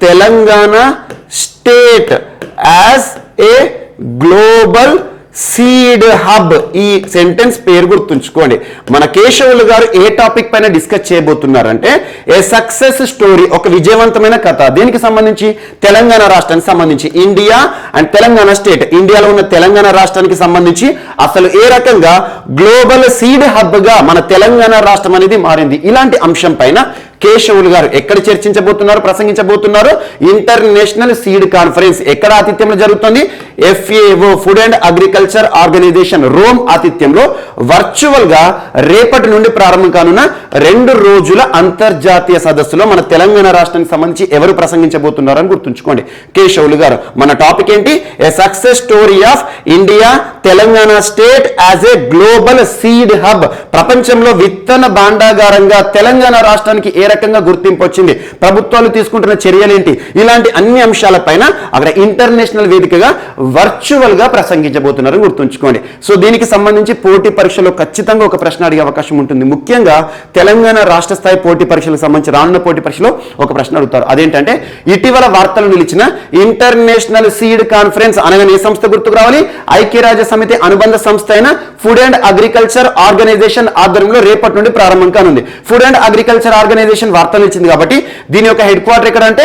[SPEAKER 2] Telangana state as a global seed hub. ఈ సెంటెన్స్ పేరు గుర్తుంచుకోండి. మన కేశవులు గారు ఏ టాపిక్ పైన డిస్కస్ చేయబోతున్నారంటే ఏ సక్సెస్ స్టోరీ, ఒక విజయవంతమైన కథ. దీనికి సంబంధించి తెలంగాణ రాష్ట్రానికి సంబంధించి, ఇండియా అండ్ తెలంగాణ స్టేట్, ఇండియాలో ఉన్న తెలంగాణ రాష్ట్రానికి సంబంధించి అసలు ఏ రకంగా గ్లోబల్ సీడ్ హబ్ గా మన తెలంగాణ రాష్ట్రం అనేది మారింది. ఇలాంటి అంశం పైన కేశవులు గారు ఎక్కడ చర్చించబోతున్నారు, ప్రసంగించబోతున్నారు? International seed conference. ఎక్కడ ఆతిథ్యంలో జరుగుతుంది? FAO, food and agriculture organization, Rome ఆతిథ్యంలో వర్చువల్ గా రేపటి నుండి ప్రారంభం కానున్న 2 రోజుల అంతర్జాతీయ సదస్సులో మన తెలంగాణ రాష్ట్రానికి సంబంధించి ఎవరు ప్రసంగించబోతున్నారని గుర్తుంచుకోండి. కేశవులు గారు. మన టాపిక్ ఏంటి? A success story of India Telangana state as a global seed hub. ప్రపంచంలో విత్తన భాండాగారంగా తెలంగాణ రాష్ట్రానికి ఏ రకంగా గుర్తింపు వచ్చింది, ప్రభుత్వాలు తీసుకుంటున్న చర్యలేంటి, ఇలాంటి అన్ని అంశాలపైన అక్కడ ఇంటర్నేషనల్ వేదికగా వర్చువల్ గా ప్రసంగించబోతున్నారని గుర్తుంచుకోండి. సో దీనికి సంబంధించి పోటీ పరీక్షలో ఖచ్చితంగా ఒక ప్రశ్న అడిగే అవకాశం ఉంటుంది. ముఖ్యంగా తెలంగాణ రాష్ట్ర స్థాయి పోటీ పరీక్షలకు సంబంధించి రానున్న పోటీ పరీక్షలో ఒక ప్రశ్న అడుగుతారు. అదేంటంటే ఇటీవల వార్తలు నిలిచిన ఇంటర్నేషనల్ సీడ్ కాన్ఫరెన్స్ అనగానే ఏ సంస్థ గుర్తుకు రావాలి? ఐక్యరాజ్య సమితి అనుబంధ సంస్థ అయిన ఫుడ్ అండ్ అగ్రికల్చర్ ఆర్గనైజేషన్ ఆధ్వర్యంలో రేపటి నుండి ప్రారంభం కానుంది. ఫుడ్ అండ్ అగ్రికల్చర్ ఆర్గనైజేషన్ వార్తలు ఇచ్చింది కాబట్టి దీని యొక్క హెడ్ క్వార్టర్ ఎక్కడ అంటే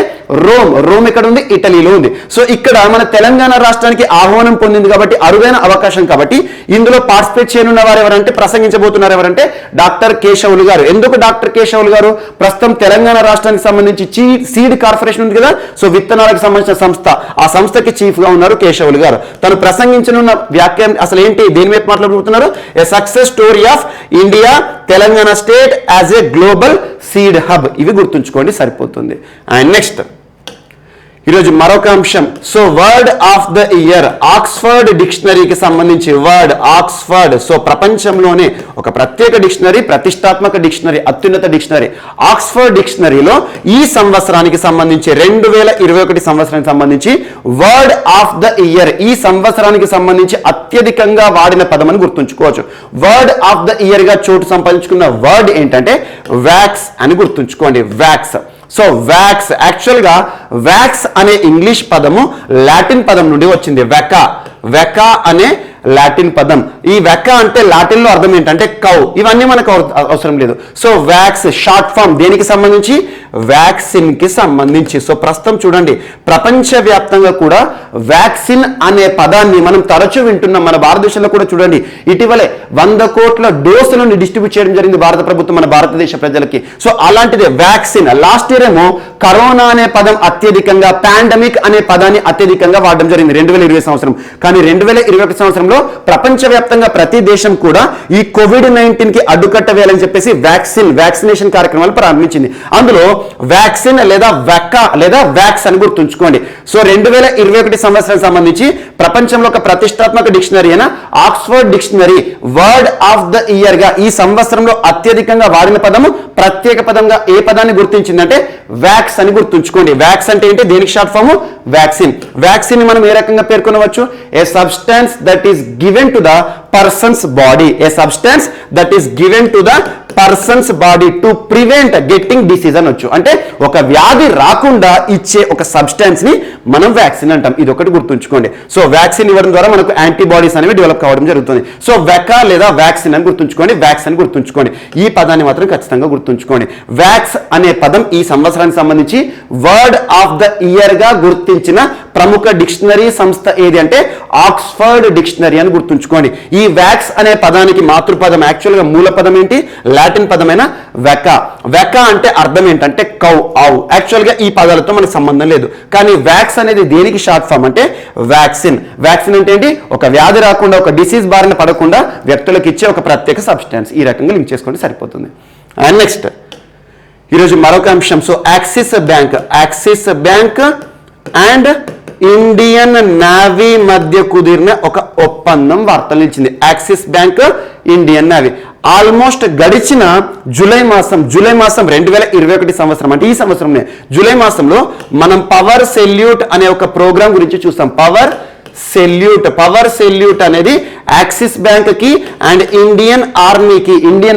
[SPEAKER 2] రోమ్ ఎక్కడ ఉంది? ఇటలీలో ఉంది. సో ఇక్కడ మన తెలంగాణ రాష్ట్రానికి ఆహ్వానం పొందింది కాబట్టి అరుదైన అవకాశం కాబట్టి ఇందులో పార్టిసిపేట్ చేయనున్న వారు ఎవరంటే, ప్రసంగించబోతున్నారు ఎవరంటే డాక్టర్ కేశవులు గారు. ఎందుకు డాక్టర్ కేశవులు గారు? ప్రస్తుతం తెలంగాణ రాష్ట్రానికి సంబంధించి సీడ్ కార్పొరేషన్ ఉంది కదా, సో విత్తనాలకు సంబంధించిన సంస్థ, ఆ సంస్థకి చీఫ్ గా ఉన్నారు కేశవులు గారు. తను ప్రసంగించనున్న వ్యాఖ్యానం అసలు ఏంటి, దేని వైపు మాట్లాడుతున్నారు? A success story of India Telangana state as a global seed hub. ఇవి గుర్తుంచుకోండి, సరిపోతుంది. అండ్ నెక్స్ట్ ఈరోజు మరొక అంశం. So word of the year, Oxford డిక్షనరీకి సంబంధించి వర్డ్ ఆక్స్ఫర్డ్. సో ప్రపంచంలోనే ఒక ప్రత్యేక డిక్షనరీ, ప్రతిష్టాత్మక డిక్షనరీ, అత్యున్నత డిక్షనరీ. ఆక్స్ఫర్డ్ డిక్షనరీలో ఈ సంవత్సరానికి సంబంధించి 2021 సంవత్సరానికి సంబంధించి వర్డ్ ఆఫ్ ద ఇయర్, ఈ సంవత్సరానికి సంబంధించి అత్యధికంగా వాడిన పదం అని గుర్తుంచుకోవచ్చు. వర్డ్ ఆఫ్ ద ఇయర్ గా చోటు సంపాదించుకున్న వర్డ్ ఏంటంటే వ్యాక్స్ అని గుర్తుంచుకోండి. వ్యాక్స్. సో వ్యాక్స్, యాక్చువల్గా వ్యాక్స్ అనే ఇంగ్లీష్ పదము లాటిన్ పదం నుండి వచ్చింది. వెకా అనే లాటిన్ పదం. ఈ వెకా అంటే లాటిన్ లో అర్థం ఏంటంటే కౌ. ఇవన్నీ మనకు అవసరం లేదు. సో వ్యాక్స్ షార్ట్ ఫామ్ దేనికి సంబంధించి? వ్యాక్సిన్ కి సంబంధించి. సో ప్రస్తుతం చూడండి, ప్రపంచవ్యాప్తంగా కూడా వ్యాక్సిన్ అనే పదాన్ని మనం తరచూ వింటున్నాం. మన భారతదేశంలో కూడా చూడండి, ఇటీవలే 100 కోట్ల డోసులను డిస్ట్రిబ్యూట్ చేయడం జరిగింది భారత ప్రభుత్వం మన భారతదేశ ప్రజలకి. సో అలాంటిదే వ్యాక్సిన్. లాస్ట్ ఇయర్ ఏమో కరోనా అనే పదం అత్యధికంగా, పాండమిక్ అనే పదాన్ని అత్యధికంగా వాడడం జరిగింది 2020 సంవత్సరం. కానీ 2021 సంవత్సరంలో ప్రపంచవ్యాప్తంగా ప్రతి దేశం కూడా ఈ COVID-19 కి అడ్డుకట్ట వేయాలని చెప్పేసి వ్యాక్సినేషన్ కార్యక్రమాలు ప్రారంభించింది. అందులో వ్యాక్సిన్ లేదా వ్యాక్స్ అని గుర్తుంచుకోండి. సో 2021 సంవత్సరానికి సంబంధించి ప్రపంచంలో ఒక ప్రతిష్టాత్మక డిక్షనరీ అయిన Oxford dictionary word of the year గా ఈ సంవత్సరంలో అత్యధికంగా వాడిన పదము, ప్రత్యేక పదంగా ఏ పదాన్ని గుర్తించిందంటే వ్యాక్స్ అని గుర్తుంచుకోండి. వ్యాక్స్ అంటే ఏంటి? దేనికి షార్ట్ ఫామ్? వ్యాక్సిన్. వ్యాక్సిన్ మనం ఏ రకంగా పేర్కొనవచ్చు? A substance that is given to the person's body. A substance that is given to the person's body to prevent getting disease అనొచ్చు. అంటే ఒక వ్యాధి రాకుండా ఇచ్చే ఒక సబ్స్టెన్స్ ని మనం వ్యాక్సిన్ అంటాం. ఇది ఒకటి గుర్తుంచుకోండి. సో వ్యాక్సిన్ ఇవ్వడం ద్వారా మనకు యాంటీబాడీస్ అనేవి డెవలప్ కావడం జరుగుతుంది. సో వెకా లేదా వ్యాక్సిన్ అని గుర్తుంచుకోండి, వ్యాక్స్ అని గుర్తుంచుకోండి. ఈ పదాన్ని మాత్రం ఖచ్చితంగా గుర్తుంచుకోండి. వ్యాక్స్ అనే పదం ఈ సంవత్సరానికి సంబంధించి వర్డ్ ఆఫ్ ద ఇయర్ గా గుర్తించిన ప్రముఖ డిక్షనరీ సంస్థ ఏది అంటే ఆక్స్ఫర్డ్ డిక్షనరీ అని గుర్తుంచుకోండి. ఈ వ్యాక్స్ అనే పదానికి మాతృపదం, యాక్చువల్గా మూల పదం ఏంటి? లాటిన్ పదమైన వెకా అంటే అర్థం ఏంటంటే కౌ, ఆవు. యాక్చువల్గా ఈ పదాలతో మనకు సంబంధం లేదు. కానీ వ్యాక్స్ అనేది దేనికి షార్ట్ ఫామ్ అంటే వ్యాక్సిన్. వ్యాక్సిన్ అంటే ఏంటి? ఒక వ్యాధి రాకుండా, ఒక డిసీజ్ బారిన పడకుండా వ్యక్తులకు ఇచ్చే ఒక ప్రత్యేక సబ్స్టెన్స్. ఈ రకంగా లింక్ చేసుకోండి, సరిపోతుంది. అండ్ నెక్స్ట్ ఈరోజు మరొక అంశం. So axis bank and Indian navy మధ్య కుదిరిన ఒక ఒప్పందం వార్తలు నిలిచింది. Axis bank, Indian navy. Almost గడిచిన జూలై మాసం 2021 సంవత్సరం, అంటే ఈ సంవత్సరంలో జూలై మాసంలో మనం పవర్ సెల్యూట్ అనే ఒక ప్రోగ్రాం గురించి చూస్తాం. పవర్ సెల్యూట్ అనేది యాక్సిస్ బ్యాంక్ కి అండ్ ఇండియన్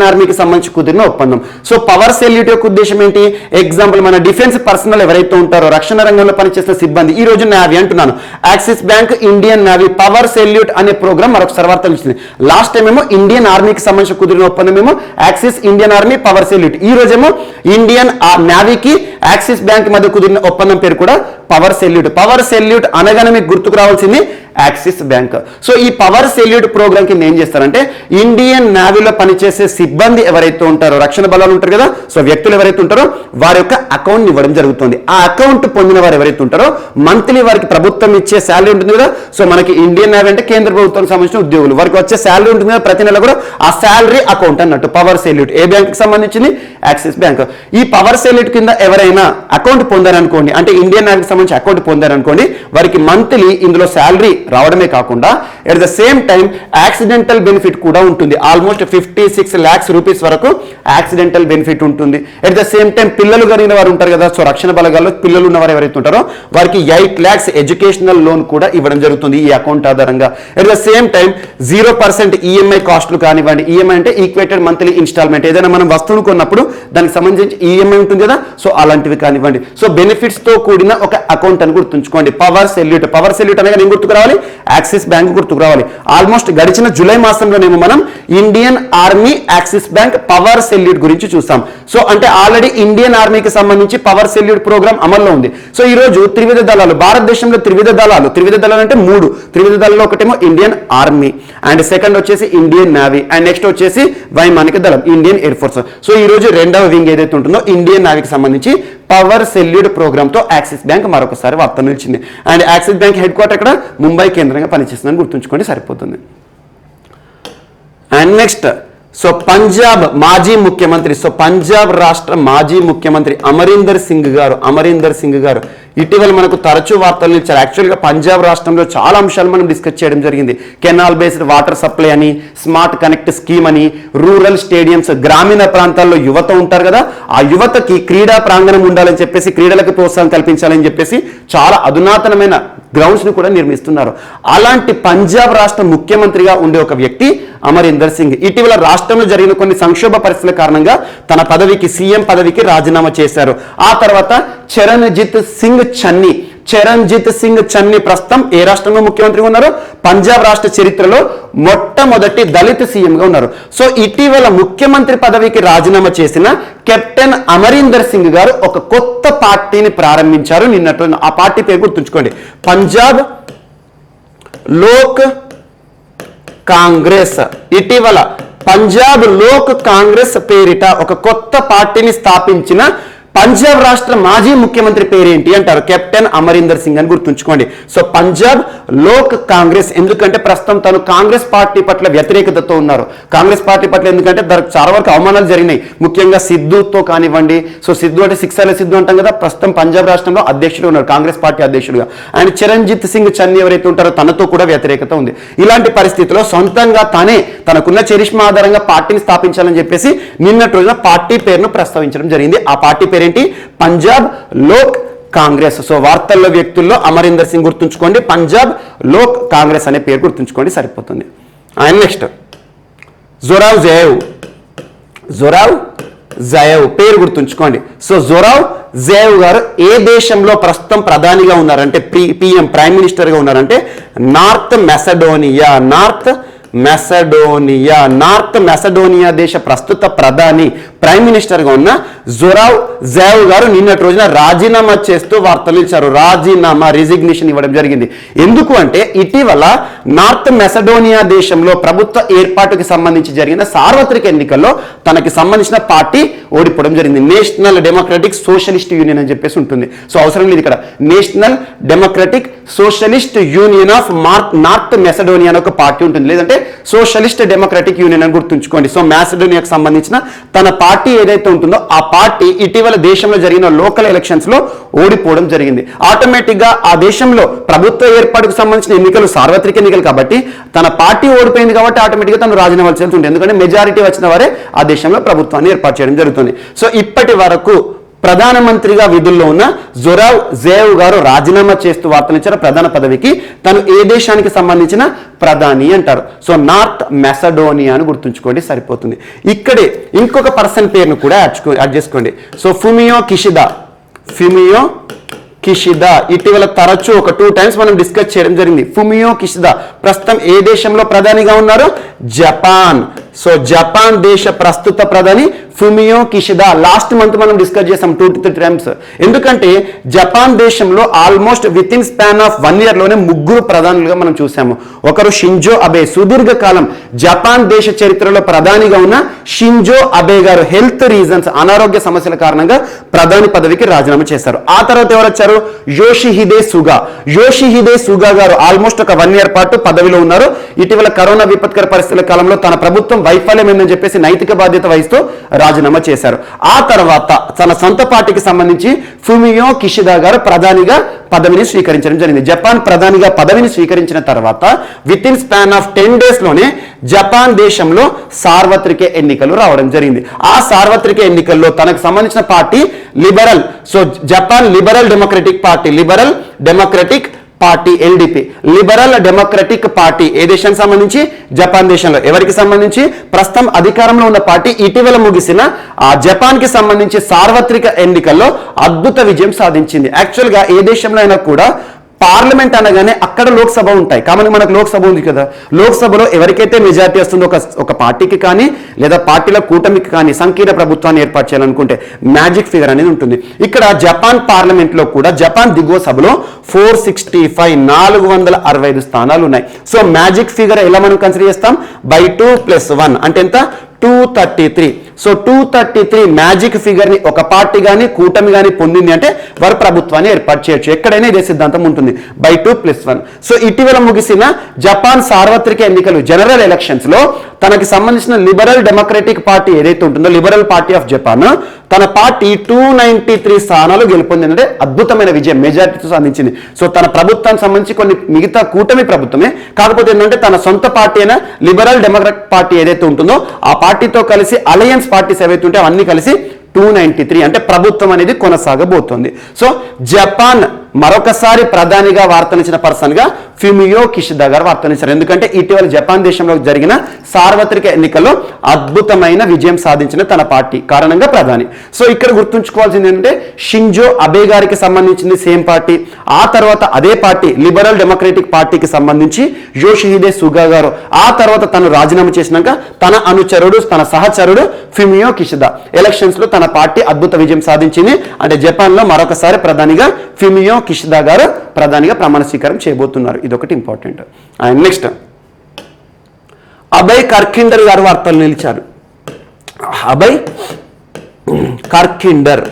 [SPEAKER 2] ఆర్మీకి సంబంధించి కుదిరిన ఒప్పందం. సో పవర్ సెల్యూట్ యొక్క ఉద్దేశం ఏంటి? ఎగ్జాంపుల్ మన డిఫెన్స్ పర్సనల్ ఎవరైతే ఉంటారో రక్షణ రంగంలో పనిచేసిన సిబ్బంది, ఈ రోజు నావీ అంటున్నాను, axis bank Indian navy power salute అనే ప్రోగ్రామ్ మరొకసారి వార్తలు ఇచ్చింది. లాస్ట్ టైం ఏమో ఇండియన్ ఆర్మీకి సంబంధించి కుదిరిన ఒప్పందం ఏమో axis Indian army power salute, ఈ రోజేమో ఇండియన్ నావీకి యాక్సిస్ బ్యాంక్ మధ్య కుదిరిన ఒప్పందం పేరు కూడా పవర్ సెల్యూట్ అనగానే మీకు గుర్తుకు రావాల్సింది యాక్సిస్ బ్యాంక్. సో ఈ పవర్ సెల్యూట్ ప్రోగ్రామ్ కింద ఏం చేస్తారంటే ఇండియన్ నావీలో పనిచేసే సిబ్బంది ఎవరైతే ఉంటారో, రక్షణ బలాలు ఉంటారు కదా, సో వ్యక్తులు ఎవరైతే ఉంటారో వారి యొక్క అకౌంట్ ఇవ్వడం జరుగుతుంది. ఆ అకౌంట్ పొందిన వారు ఎవరైతే ఉంటారో మంత్లీ వారికి ప్రభుత్వం ఇచ్చే శాలరీ ఉంటుంది కదా, సో మనకి ఇండియన్ నావీ అంటే కేంద్ర ప్రభుత్వానికి సంబంధించిన ఉద్యోగులు, వారికి వచ్చే శాలరీ ఉంటుంది కదా ప్రతి నెల కూడా, ఆ శాలరీ అకౌంట్ అన్నట్టు పవర్ సెల్యూట్. ఏ బ్యాంక్ కి సంబంధించింది? Axis bank. ఈ పవర్ సెల్యూట్ కింద ఎవరైనా అకౌంట్ పొందారనుకోండి, అంటే ఇండియన్ నావీకి సంబంధించి అకౌంట్ పొందారనుకోండి, వారికి మంత్లీ ఇందులో శాలరీ రావడమే కాకుండా at the same time accidental benefit కూడా ఉంటుంది. ఆల్మోస్ట్ 56 lakhs రూపీస్ వరకు యాక్సిడెంటల్ బెనిఫిట్ ఉంటుంది. ఎట్ ద సేమ్ టైం పిల్లలు కలిగిన వారు ఉంటారు కదా, సో రక్షణ బలగాల్లో పిల్లలు ఉన్నవారు ఎవరైతే ఉంటారో వారికి 8 lakhs ఎడ్యుకేషనల్ లోన్ కూడా ఇవ్వడం జరుగుతుంది ఈ అకౌంట్ ఆధారంగా. At the same time 0% EMI కాస్ట్లు కానివ్వండి, ఈఎంఐ అంటే ఈక్వేటెడ్ మంత్లీ ఇన్స్టాల్మెంట్, ఏదైనా మనం వస్తువును కొన్నప్పుడు దానికి సంబంధించి ఈఎంఐ ఉంటుంది కదా, సో అలాంటివి కానివ్వండి. సో బెనిఫిట్స్ తో కూడిన ఒక అకౌంట్ అని గుర్తుంచుకోండి పవర్ సెల్యూట్ అనగా నేను గుర్తుకు రావాలి, యాక్సిస్ బ్యాంక్ గుర్తుకు రావాలి. ఆల్మోస్ట్ గడిచిన జూలై మాసంలోనేమో మనం Indian army axis bank power salute గురించి చూస్తాం. సో అంటే ఆల్రెడీ ఇండియన్ ఆర్మీకి సంబంధించి పవర్ సెల్యూట్ ప్రోగ్రామ్ అమల్లో ఉంది. సో ఈ రోజు త్రివిధ దళాలు, భారతదేశంలో త్రివిధ దళాలు అంటే 3 త్రివిధ దళాల్లో ఒకటేమో ఇండియన్ ఆర్మీ అండ్ సెకండ్ వచ్చేసి ఇండియన్ నావీ అండ్ నెక్స్ట్ వచ్చేసి వైమానిక దళం ఇండియన్ ఎయిర్ ఫోర్స్. సో ఈ రోజు రెండవ వింగ్ ఏదైతే ఉంటుందో ఇండియన్ నావీకి సంబంధించి పవర్ సెల్యూట్ ప్రోగ్రామ్ తో యాక్సిస్ బ్యాంక్ మరొకసారి వార్త నిలిచింది. And axis bank head quarter ఇక్కడ ముంబై కేంద్రంగా పనిచేస్తుందని గుర్తుంచుకోండి సరిపోతుంది. అండ్ నెక్స్ట్ సో పంజాబ్ రాష్ట్ర మాజీ ముఖ్యమంత్రి అమరీందర్ సింగ్ గారు ఇటీవల మనకు తరచూ వార్తలు ఇచ్చారు. యాక్చువల్గా పంజాబ్ రాష్ట్రంలో చాలా అంశాలు మనం డిస్కస్ చేయడం జరిగింది. కెనాల్ బేస్డ్ వాటర్ సప్లై అని, స్మార్ట్ కనెక్ట్ స్కీమ్ అని, రూరల్ స్టేడియంస్, గ్రామీణ ప్రాంతాల్లో యువత ఉంటారు కదా, ఆ యువతకి క్రీడా ప్రాంగణం ఉండాలని చెప్పేసి, క్రీడలకు ప్రోత్సాహం కల్పించాలని చెప్పేసి చాలా అధునాతనమైన గ్రౌండ్స్ ని కూడా నిర్మిస్తున్నారు. అలాంటి పంజాబ్ రాష్ట్ర ముఖ్యమంత్రిగా ఉండే ఒక వ్యక్తి అమరీందర్ సింగ్ ఇటీవల రాష్ట్రంలో జరిగిన కొన్ని సంక్షోభ పరిస్థితుల కారణంగా తన సీఎం పదవికి రాజీనామా చేశారు. ఆ తర్వాత చరణ్జిత్ సింగ్ చన్నీ ప్రస్తుతం ఏ రాష్ట్రంలో ముఖ్యమంత్రిగా ఉన్నారు? పంజాబ్ రాష్ట్ర చరిత్రలో మొట్టమొదటి దళిత సీఎంగా ఉన్నారు. సో ఇటీవల ముఖ్యమంత్రి పదవికి రాజీనామా చేసిన కెప్టెన్ అమరీందర్ సింగ్ గారు ఒక కొత్త పార్టీని ప్రారంభించారు నిన్నటి. ఆ పార్టీ పేరు గుర్తుంచుకోండి, పంజాబ్ లోక్ కాంగ్రెస్. ఇటీవల పంజాబ్ లోక్ కాంగ్రెస్ పేరిట ఒక కొత్త పార్టీని స్థాపించిన పంజాబ్ రాష్ట్ర మాజీ ముఖ్యమంత్రి పేరేంటి అంటారు? కెప్టెన్ అమరీందర్ సింగ్ అని గుర్తుంచుకోండి. సో పంజాబ్ లోక్ కాంగ్రెస్, ఎందుకంటే ప్రస్తుతం తను కాంగ్రెస్ పార్టీ పట్ల వ్యతిరేకతతో ఉన్నారు. కాంగ్రెస్ పార్టీ పట్ల ఎందుకంటే చాలా వరకు అవమానాలు జరిగినాయి, ముఖ్యంగా సిద్ధుతో కానివ్వండి. సో సిద్ధు అంటే సిక్సర్ల సిద్ధు అంటాం కదా, ప్రస్తుతం పంజాబ్ రాష్ట్రంలో అధ్యక్షుడు ఉన్నారు, కాంగ్రెస్ పార్టీ అధ్యక్షుడుగా. అండ్ చరణ్జిత్ సింగ్ చన్నీ ఎవరైతే ఉంటారో తనతో కూడా వ్యతిరేకత ఉంది. ఇలాంటి పరిస్థితుల్లో సొంతంగా తానే తనకున్న చరిష్మా ఆధారంగా పార్టీని స్థాపించాలని చెప్పేసి నిన్నటి రోజున పార్టీ పేరును ప్రస్తావించడం జరిగింది. ఆ పార్టీ పేరేంటి? పంజాబ్ లోక్ కాంగ్రెస్. సో వార్తల్లో వ్యక్తుల్లో అమరీందర్ సింగ్ గుర్తుంచుకోండి, పంజాబ్ లోక్ కాంగ్రెస్ అనే పేరు గుర్తుంచుకోండి సరిపోతుంది. అండ్ నెక్స్ట్ జొరావ్ జయేవ్ పేరు గుర్తుంచుకోండి. సో జొరావ్ జయేవ్ గారు ఏ దేశంలో ప్రస్తుతం ప్రధానిగా ఉన్నారంటే, ప్రైమ్ మినిస్టర్ గా ఉన్నారంటే నార్త్ మెసడోనియా దేశ ప్రస్తుత ప్రధాని ప్రైమ్ మినిస్టర్ గా ఉన్న జొరావ్ జయేవ్ గారు నిన్నటి రోజున రాజీనామా చేస్తూ వార్తలు ఇచ్చారు. రిజిగ్నేషన్ ఇవ్వడం జరిగింది. ఎందుకు అంటే ఇటీవల నార్త్ మెసడోనియా దేశంలో ప్రభుత్వ ఏర్పాటుకి సంబంధించి జరిగిన సార్వత్రిక ఎన్నికల్లో తనకి సంబంధించిన పార్టీ ఓడిపోవడం జరిగింది. నేషనల్ డెమోక్రటిక్ సోషలిస్ట్ యూనియన్ అని చెప్పేసి ఉంటుంది. సో అవసరం లేదు ఇక్కడ, national democratic socialist union of north Macedonia అని ఒక పార్టీ ఉంటుంది, లేదంటే సోషలిస్ట్ డెమోక్రటిక్ యూనియన్ అని గుర్తుంచుకోండి. సో మెసడోనియాకు సంబంధించిన తన పార్టీ ఏదైతే ఉంటుందో ఆ పార్టీ ఇటీవల దేశంలో జరిగిన లోకల్ ఎలక్షన్స్ లో ఓడిపోవడం జరిగింది. ఆటోమేటిక్ గా ఆ దేశంలో ప్రభుత్వ ఏర్పాటుకు సంబంధించిన ఎన్నికలు సార్వత్రిక ఎన్నికలు కాబట్టి తన పార్టీ ఓడిపోయింది కాబట్టి ఆటోమేటిక్ గా తను రాజీనామా చేయాల్సి ఉంటుంది, ఎందుకంటే మెజారిటీ వచ్చిన వారే ఆ దేశంలో ప్రభుత్వాన్ని ఏర్పాటు చేయడం జరుగుతుంది. సో ఇప్పటి వరకు ప్రధానమంత్రిగా విధుల్లో ఉన్న జొరావ్ జేవ్ గారు రాజీనామా చేస్తూ వార్తలు ఇచ్చారు. ప్రధాన పదవికి తను ఏ దేశానికి సంబంధించిన ప్రధాని అంటారు. సో నార్త్ మెసడోనియా అని గుర్తుంచుకోండి, సరిపోతుంది. ఇక్కడే ఇంకొక పర్సన్ పేరును కూడా యాడ్ చేసుకోండి. సో ఫుమియో కిషిదా ఇటీవల తరచూ ఒక 2 times మనం డిస్కస్ చేయడం జరిగింది. ఫుమియో కిషిదా ప్రస్తుతం ఏ దేశంలో ప్రధానిగా ఉన్నారు? జపాన్. సో జపాన్ దేశ ప్రస్తుత ప్రధాని ఫుమియో కిషిదా. లాస్ట్ మంత్ మనం డిస్కస్ చేసాం 2 to 3 times. ఎందుకంటే జపాన్ దేశంలో almost with in span of 1 year లోనే 3 ప్రధానులుగా మనం చూసాము. ఒకరు షింజో అబే, సుదీర్ఘ కాలం జపాన్ దేశ చరిత్రలో ప్రధానిగా ఉన్న షింజో అబే గారు హెల్త్ రీజన్స్, అనారోగ్య సమస్యల కారణంగా ప్రధాని పదవికి రాజీనామా చేశారు. ఆ తర్వాత ఎవరు వచ్చారు? యోషిహిదే సుగా గారు ఆల్మోస్ట్ ఒక 1 year పాటు పదవిలో ఉన్నారు. ఇటీవల కరోనా విపత్కర పరిస్థితుల కాలంలో తన ప్రభుత్వం వైఫల్యం ఏందని చెప్పేసి నైతిక బాధ్యత వహిస్తూ రాజీనామా చేశారు. ఆ తర్వాత తన సొంత పార్టీకి సంబంధించి ఫుమియో కిషిదా గారు ప్రధానిగా పదవిని స్వీకరించడం జరిగింది. జపాన్ ప్రధానిగా పదవిని స్వీకరించిన తర్వాత with in span of 10 days లోనే జపాన్ దేశంలో సార్వత్రిక ఎన్నికలు రావడం జరిగింది. ఆ సార్వత్రిక ఎన్నికల్లో తనకు సంబంధించిన party liberal, so Japan liberal democratic party LDP, liberal democratic party ఏ దేశానికి సంబంధించి? జపాన్ దేశంలో. ఎవరికి సంబంధించి? ప్రస్తుతం అధికారంలో ఉన్న పార్టీ ఇటీవల ముగిసిన ఆ జపాన్ కి సంబంధించి సార్వత్రిక ఎన్నికల్లో అద్భుత విజయం సాధించింది. యాక్చువల్గా ఏ దేశంలో అయినా కూడా పార్లమెంట్ అనగానే అక్కడ లోక్సభ ఉంటాయి. కాబట్టి మనకు లోక్సభ ఉంది కదా, లోక్సభలో ఎవరికైతే మెజారిటీ వస్తుందో ఒక పార్టీకి కానీ లేదా పార్టీల కూటమికి కానీ సంకీర్ణ ప్రభుత్వాన్ని ఏర్పాటు చేయాలనుకుంటే మ్యాజిక్ ఫిగర్ అనేది ఉంటుంది. ఇక్కడ జపాన్ పార్లమెంట్ లో కూడా జపాన్ దిగువ సభలో 465 స్థానాలు ఉన్నాయి. సో మ్యాజిక్ ఫిగర్ ఎలా మనం కన్సిడర్ చేస్తాం? by 2 + 1 అంటే ఎంత? 233. సో 233 మ్యాజిక్ ఫిగర్ ని ఒక పార్టీ కానీ కూటమి కానీ పొందింది అంటే వారు ప్రభుత్వాన్ని ఏర్పాటు చేయొచ్చు. ఎక్కడైనా ఇదే సిద్ధాంతం ఉంటుంది, by 2 + 1. సో ఇటీవల ముగిసిన జపాన్ సార్వత్రిక ఎన్నికలు జనరల్ ఎలక్షన్స్ లో తనకి సంబంధించిన లిబరల్ డెమోక్రటిక్ పార్టీ ఏదైతే ఉంటుందో లిబరల్ పార్టీ ఆఫ్ జపాన్, తన పార్టీ 293 స్థానాలు గెలుపొందిందంటే అద్భుతమైన విజయం, మెజారిటీతో సాధించింది. సో తన ప్రభుత్వానికి సంబంధించి కొన్ని మిగతా కూటమి ప్రభుత్వమే, కాకపోతే ఏంటంటే తన సొంత పార్టీ అయిన లిబరల్ డెమోక్రటిక్ పార్టీ ఏదైతే ఉంటుందో ఆ పార్టీతో కలిసి అలయన్స్ పార్టీస్ ఏవైతే ఉంటే అవన్నీ కలిసి 293 అంటే ప్రభుత్వం అనేది కొనసాగబోతోంది. సో జపాన్ మరొకసారి ప్రధానిగా వార్తనిచ్చిన పర్సన్ గా ఫుమియో కిషిదా గారు వార్తనిచ్చారు. ఎందుకంటే ఇటీవల జపాన్ దేశంలో జరిగిన సార్వత్రిక ఎన్నికల్లో అద్భుతమైన విజయం సాధించిన తన పార్టీ కారణంగా ప్రధాని. సో ఇక్కడ గుర్తుంచుకోవాల్సింది ఏంటంటే షింజో అబే గారికి సంబంధించింది సేమ్ పార్టీ, ఆ తర్వాత అదే పార్టీ లిబరల్ డెమోక్రటిక్ పార్టీకి సంబంధించి యోషిహిదే సుగా గారు, ఆ తర్వాత తను రాజీనామా చేసినాక తన అనుచరుడు తన సహచరుడు ఫుమియో కిషిదా ఎలక్షన్స్ లో తన పార్టీ అద్భుత విజయం సాధించింది. అంటే జపాన్ లో మరొకసారి ప్రధానిగా ఫుమియో కిషిదా గారు ప్రధానిగా ప్రమాణ స్వీకారం చేయబోతున్నారు. ఇదొకటి ఇంపార్టెంట్. అండ్ నెక్స్ట్ అభయ్ కర్కిండర్ గారు వార్తలు నిలిచారు. అభయ్ కర్కిండర్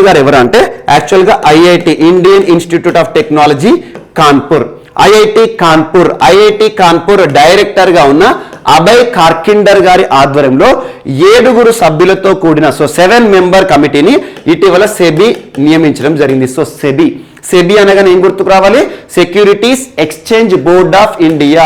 [SPEAKER 2] గారు ఎవరు అంటే యాక్చువల్గా IIT Indian institute of technology Kanpur, IIT Kanpur director గా ఉన్న అభయ్ కార్కిండర్ గారి ఆధ్వర్యంలో 7 సభ్యులతో కూడిన 7 member కమిటీని ఇటీవల సెబీ నియమించడం జరిగింది. సో సెబీ అనగానే ఏం గుర్తుకు రావాలి? Securities exchange board of India,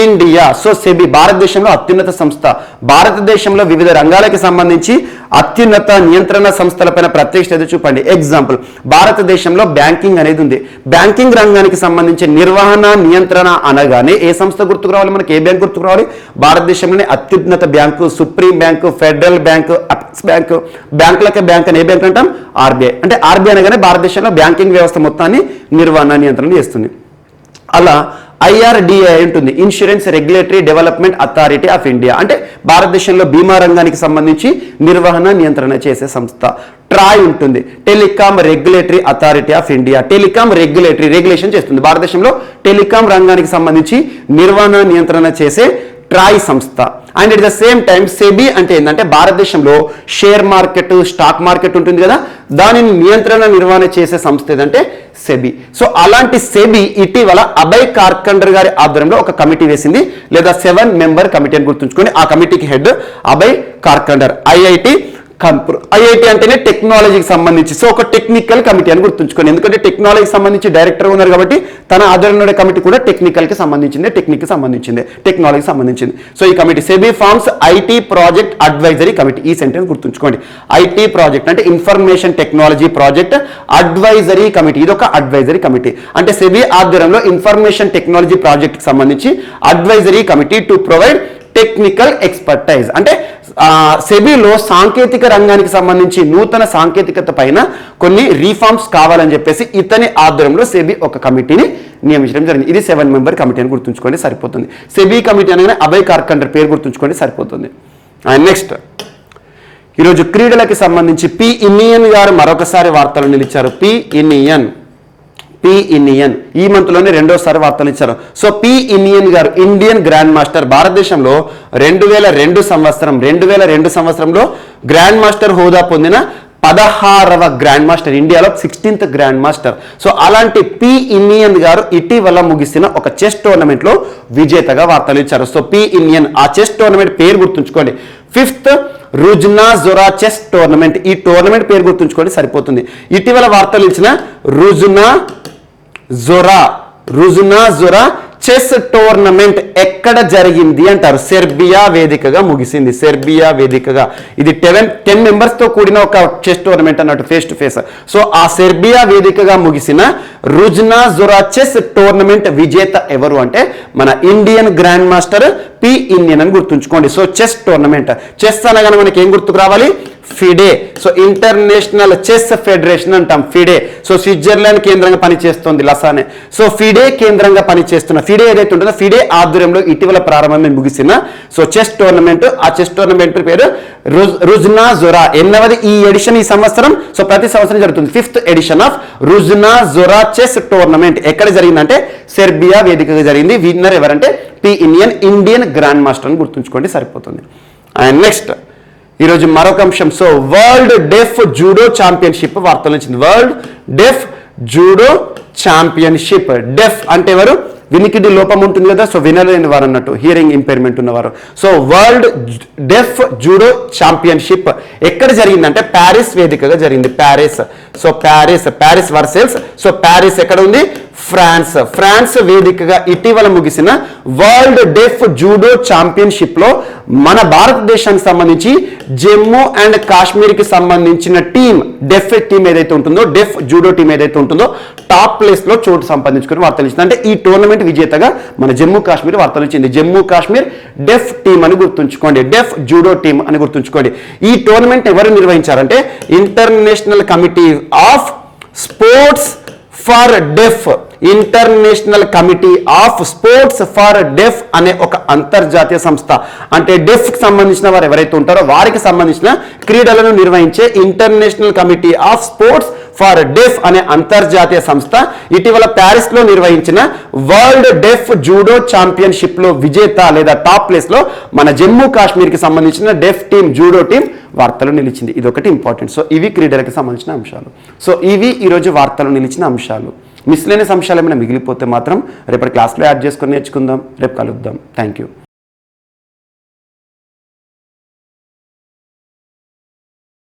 [SPEAKER 2] India. So SEBI భారతదేశంలో అత్యున్నత సంస్థ, భారతదేశంలో వివిధ రంగాలకు సంబంధించి అత్యున్నత నియంత్రణ సంస్థలపైన ప్రత్యేక శ్రద్ధ చూపండి. ఎగ్జాంపుల్, భారతదేశంలో బ్యాంకింగ్ అనేది ఉంది. బ్యాంకింగ్ రంగానికి సంబంధించి నిర్వహణ నియంత్రణ అనగానే ఏ సంస్థ గుర్తుకు రావాలి? మనకి ఏ బ్యాంక్ గుర్తుకు రావాలి? భారతదేశంలోనే అత్యున్నత bank, supreme bank, federal bank, apex bank, బ్యాంకులకే బ్యాంక్ అని ఏ బ్యాంక్ అంటాం? ఆర్బీఐ. అంటే ఆర్బీఐ అనగానే భారతదేశంలో బ్యాంకింగ్ వ్యవస్థ మొత్తాన్ని నిర్వహణ నియంత్రణ చేస్తుంది. అలా IRDA ఉంటుంది, insurance regulatory development authority of India, అంటే భారతదేశంలో బీమా రంగానికి సంబంధించి నిర్వహణ నియంత్రణ చేసే సంస్థ. ట్రాయ్ ఉంటుంది, telecom regulatory authority of India, telecom regulation చేస్తుంది. భారతదేశంలో టెలికాం రంగానికి సంబంధించి నిర్వహణ నియంత్రణ చేసే ట్రాయ్ సంస్థ. And at the same time SEBI అంటే ఏంటంటే భారతదేశంలో షేర్ మార్కెట్, స్టాక్ మార్కెట్ ఉంటుంది కదా, దానిని నియంత్రణ నిర్వహణ చేసే సంస్థ ఏదంటే సెబీ. సో అలాంటి సెబీ ఇటీవల అభయ్ కార్కండర్ గారి ఆధ్వర్యంలో ఒక కమిటీ వేసింది, లేదా 7 member కమిటీ అని గుర్తుంచుకొని ఆ కమిటీకి హెడ్ అభయ్ కార్కండర్, ఐఐటి ఐఐటి అంటేనే టెక్నాలజీకి సంబంధించి, సో ఒక టెక్నికల్ కమిటీ అని గుర్తుంచుకోండి. ఎందుకంటే టెక్నాలజీకి సంబంధించి డైరెక్టర్ ఉన్నారు కాబట్టి తన ఆధ్వర్యంలో కమిటీ కూడా టెక్నికల్కి సంబంధించింది, టెక్నిక్కి సంబంధించింది, టెక్నాలజీకి సంబంధించింది. సో ఈ committee SEBI forms IT project advisory committee. ఈ సెంటెన్స్ గుర్తుంచుకోండి. ఐటీ ప్రాజెక్ట్ అంటే information technology project advisory committee. ఇది ఒక అడ్వైజరీ కమిటీ. అంటే సెబీ ఆధ్వర్యంలో ఇన్ఫర్మేషన్ టెక్నాలజీ ప్రాజెక్ట్కి సంబంధించి advisory committee to provide technical expertise. అంటే సెబీలో సాంకేతిక రంగానికి సంబంధించి నూతన సాంకేతికత పైన కొన్ని రీఫార్మ్స్ కావాలని చెప్పేసి ఇతని ఆధ్వర్యంలో సెబీ ఒక కమిటీని నియమించడం జరిగింది. ఇది 7 మెంబర్ కమిటీ అని గుర్తుంచుకోండి సరిపోతుంది. సెబీ కమిటీ అనగానే అభయ్ కార్కండర్ పేరు గుర్తుంచుకోండి సరిపోతుంది. అండ్ నెక్స్ట్ ఈరోజు క్రీడలకి సంబంధించి పి ఇన్నియన్ గారు మరొకసారి వార్తలు నిలిచారు. పి ఇన్నియన్ ఈ మంత్లోనే రెండోసారి వార్తలు ఇచ్చారు. సో పి ఇన్నియన్ గారు ఇండియన్ గ్రాండ్ మాస్టర్, భారతదేశంలో 2002 సంవత్సరంలో గ్రాండ్ మాస్టర్ హోదా పొందిన 16వ గ్రాండ్ మాస్టర్, ఇండియాలో 16th గ్రాండ్ మాస్టర్. సో అలాంటి పి ఇన్నియన్ గారు ఇటీవల ముగిసిన ఒక చెస్ టోర్నమెంట్ లో విజేతగా వార్తలు ఇచ్చారు. సో పి ఇన్నియన్, ఆ చెస్ టోర్నమెంట్ పేరు గుర్తుంచుకోండి, 5th రుజ్నా జొరా చెస్ టోర్నమెంట్. ఈ టోర్నమెంట్ పేరు గుర్తుంచుకోండి సరిపోతుంది. ఇటీవల వార్తలు ఇచ్చిన రుజ్నా జొరా చెస్ టోర్నమెంట్ ఎక్కడ జరిగింది అంటారు? సెర్బియా వేదికగా ముగిసింది. సెర్బియా వేదికగా. ఇది 10 మెంబర్స్ తో కూడిన ఒక చెస్ టోర్నమెంట్ అన్నట్టు, ఫేస్ టు ఫేస్. సో ఆ సెర్బియా వేదికగా ముగిసిన రుజ్నా జొరా చెస్ టోర్నమెంట్ విజేత ఎవరు అంటే మన ఇండియన్ గ్రాండ్ మాస్టర్ పి ఇన్నియన్ అని గుర్తుంచుకోండి. సో చెస్ టోర్నమెంట్, చెస్ అనగానే మనకి ఏం గుర్తుకు రావాలి? FIDE. So international chess federation అంటాం, ఫిడే. సో స్విట్జర్లాండ్ కేంద్రంగా పనిచేస్తుంది లసానే. సో ఫిడే కేంద్రంగా పనిచేస్తున్న ఫిడే ఏదైతే ఉంటుందో ఫిడే ఆధ్వర్యంలో ఇటీవల ప్రారంభంలో ముగిసిన సో చెస్ టోర్నమెంట్, ఆ చెస్ టోర్నమెంట్ పేరు రుజ్నా జొరా. ఎన్నవది ఈ ఎడిషన్ ఈ సంవత్సరం? సో ప్రతి సంవత్సరం జరుగుతుంది. 5th edition of Ruzna Zora chess tournament ఎక్కడ జరిగిందంటే సెర్బియా వేదికగా జరిగింది. విన్నర్ ఎవరంటే P Iniyan, Indian grand master అని గుర్తుంచుకోండి సరిపోతుంది. అండ్ నెక్స్ట్ ఈరోజు మరొక అంశం. So world deaf judo championship వార్తలు వచ్చింది. World deaf judo championship. Deaf అంటే ఎవరు? వినికిడి లోపం ఉంటుంది కదా, సో వినలేని వారు అన్నట్టు, హియరింగ్ ఇంపైర్మెంట్ ఉన్నవారు. So world deaf judo championship ఎక్కడ జరిగిందంటే ప్యారిస్ వేదికగా జరిగింది. Paris. So Paris Versailles. So Paris ఎక్కడ ఉంది? ఫ్రాన్స్ వేదికగా ఇటీవల ముగిసిన వరల్డ్ డెఫ్ జూడో ఛాంపియన్షిప్ లో మన భారతదేశానికి సంబంధించి జమ్మూ అండ్ కాశ్మీర్కి సంబంధించిన టీం, డెఫ్ టీం ఏదైతే ఉంటుందో, డెఫ్ జూడో టీం ఏదైతే ఉంటుందో టాప్ ప్లేస్ లో చోటు సంపాదించుకుని వార్తలు ఇచ్చింది. అంటే ఈ టోర్నమెంట్ విజేతగా మన జమ్మూ కాశ్మీర్ వార్తలు ఇచ్చింది. జమ్మూ కాశ్మీర్ డెఫ్ టీం అని గుర్తుంచుకోండి, డెఫ్ జూడో టీం అని గుర్తుంచుకోండి. ఈ టోర్నమెంట్ ఎవరు నిర్వహించారంటే international committee of sports for deaf, international committee of sports for deaf అనే ఒక అంతర్జాతీయ సంస్థ. అంటే డెఫ్ కి సంబంధించిన వారు ఎవరైతే ఉంటారో వారికి సంబంధించిన క్రీడలను నిర్వహించే international committee of sports for deaf అనే అంతర్జాతీయ సంస్థ ఇటీవల ప్యారిస్ లో నిర్వహించిన వరల్డ్ డెఫ్ జూడో ఛాంపియన్షిప్ లో విజేత లేదా టాప్ ప్లేస్ లో మన జమ్మూ కాశ్మీర్ కి సంబంధించిన డెఫ్ టీం, జూడో టీం వార్తలు నిలిచింది. ఇది ఒకటి ఇంపార్టెంట్. సో ఇవి క్రీడలకు సంబంధించిన అంశాలు. సో ఇవి ఈరోజు వార్తలు నిలిచిన అంశాలు. మిస్లేనియస్ అంశాలు ఏమైనా మిగిలిపోతే మాత్రం రేపటి క్లాస్లో యాడ్ చేసుకొని నేర్చుకుందాం. రేపు కలుద్దాం. Thank you.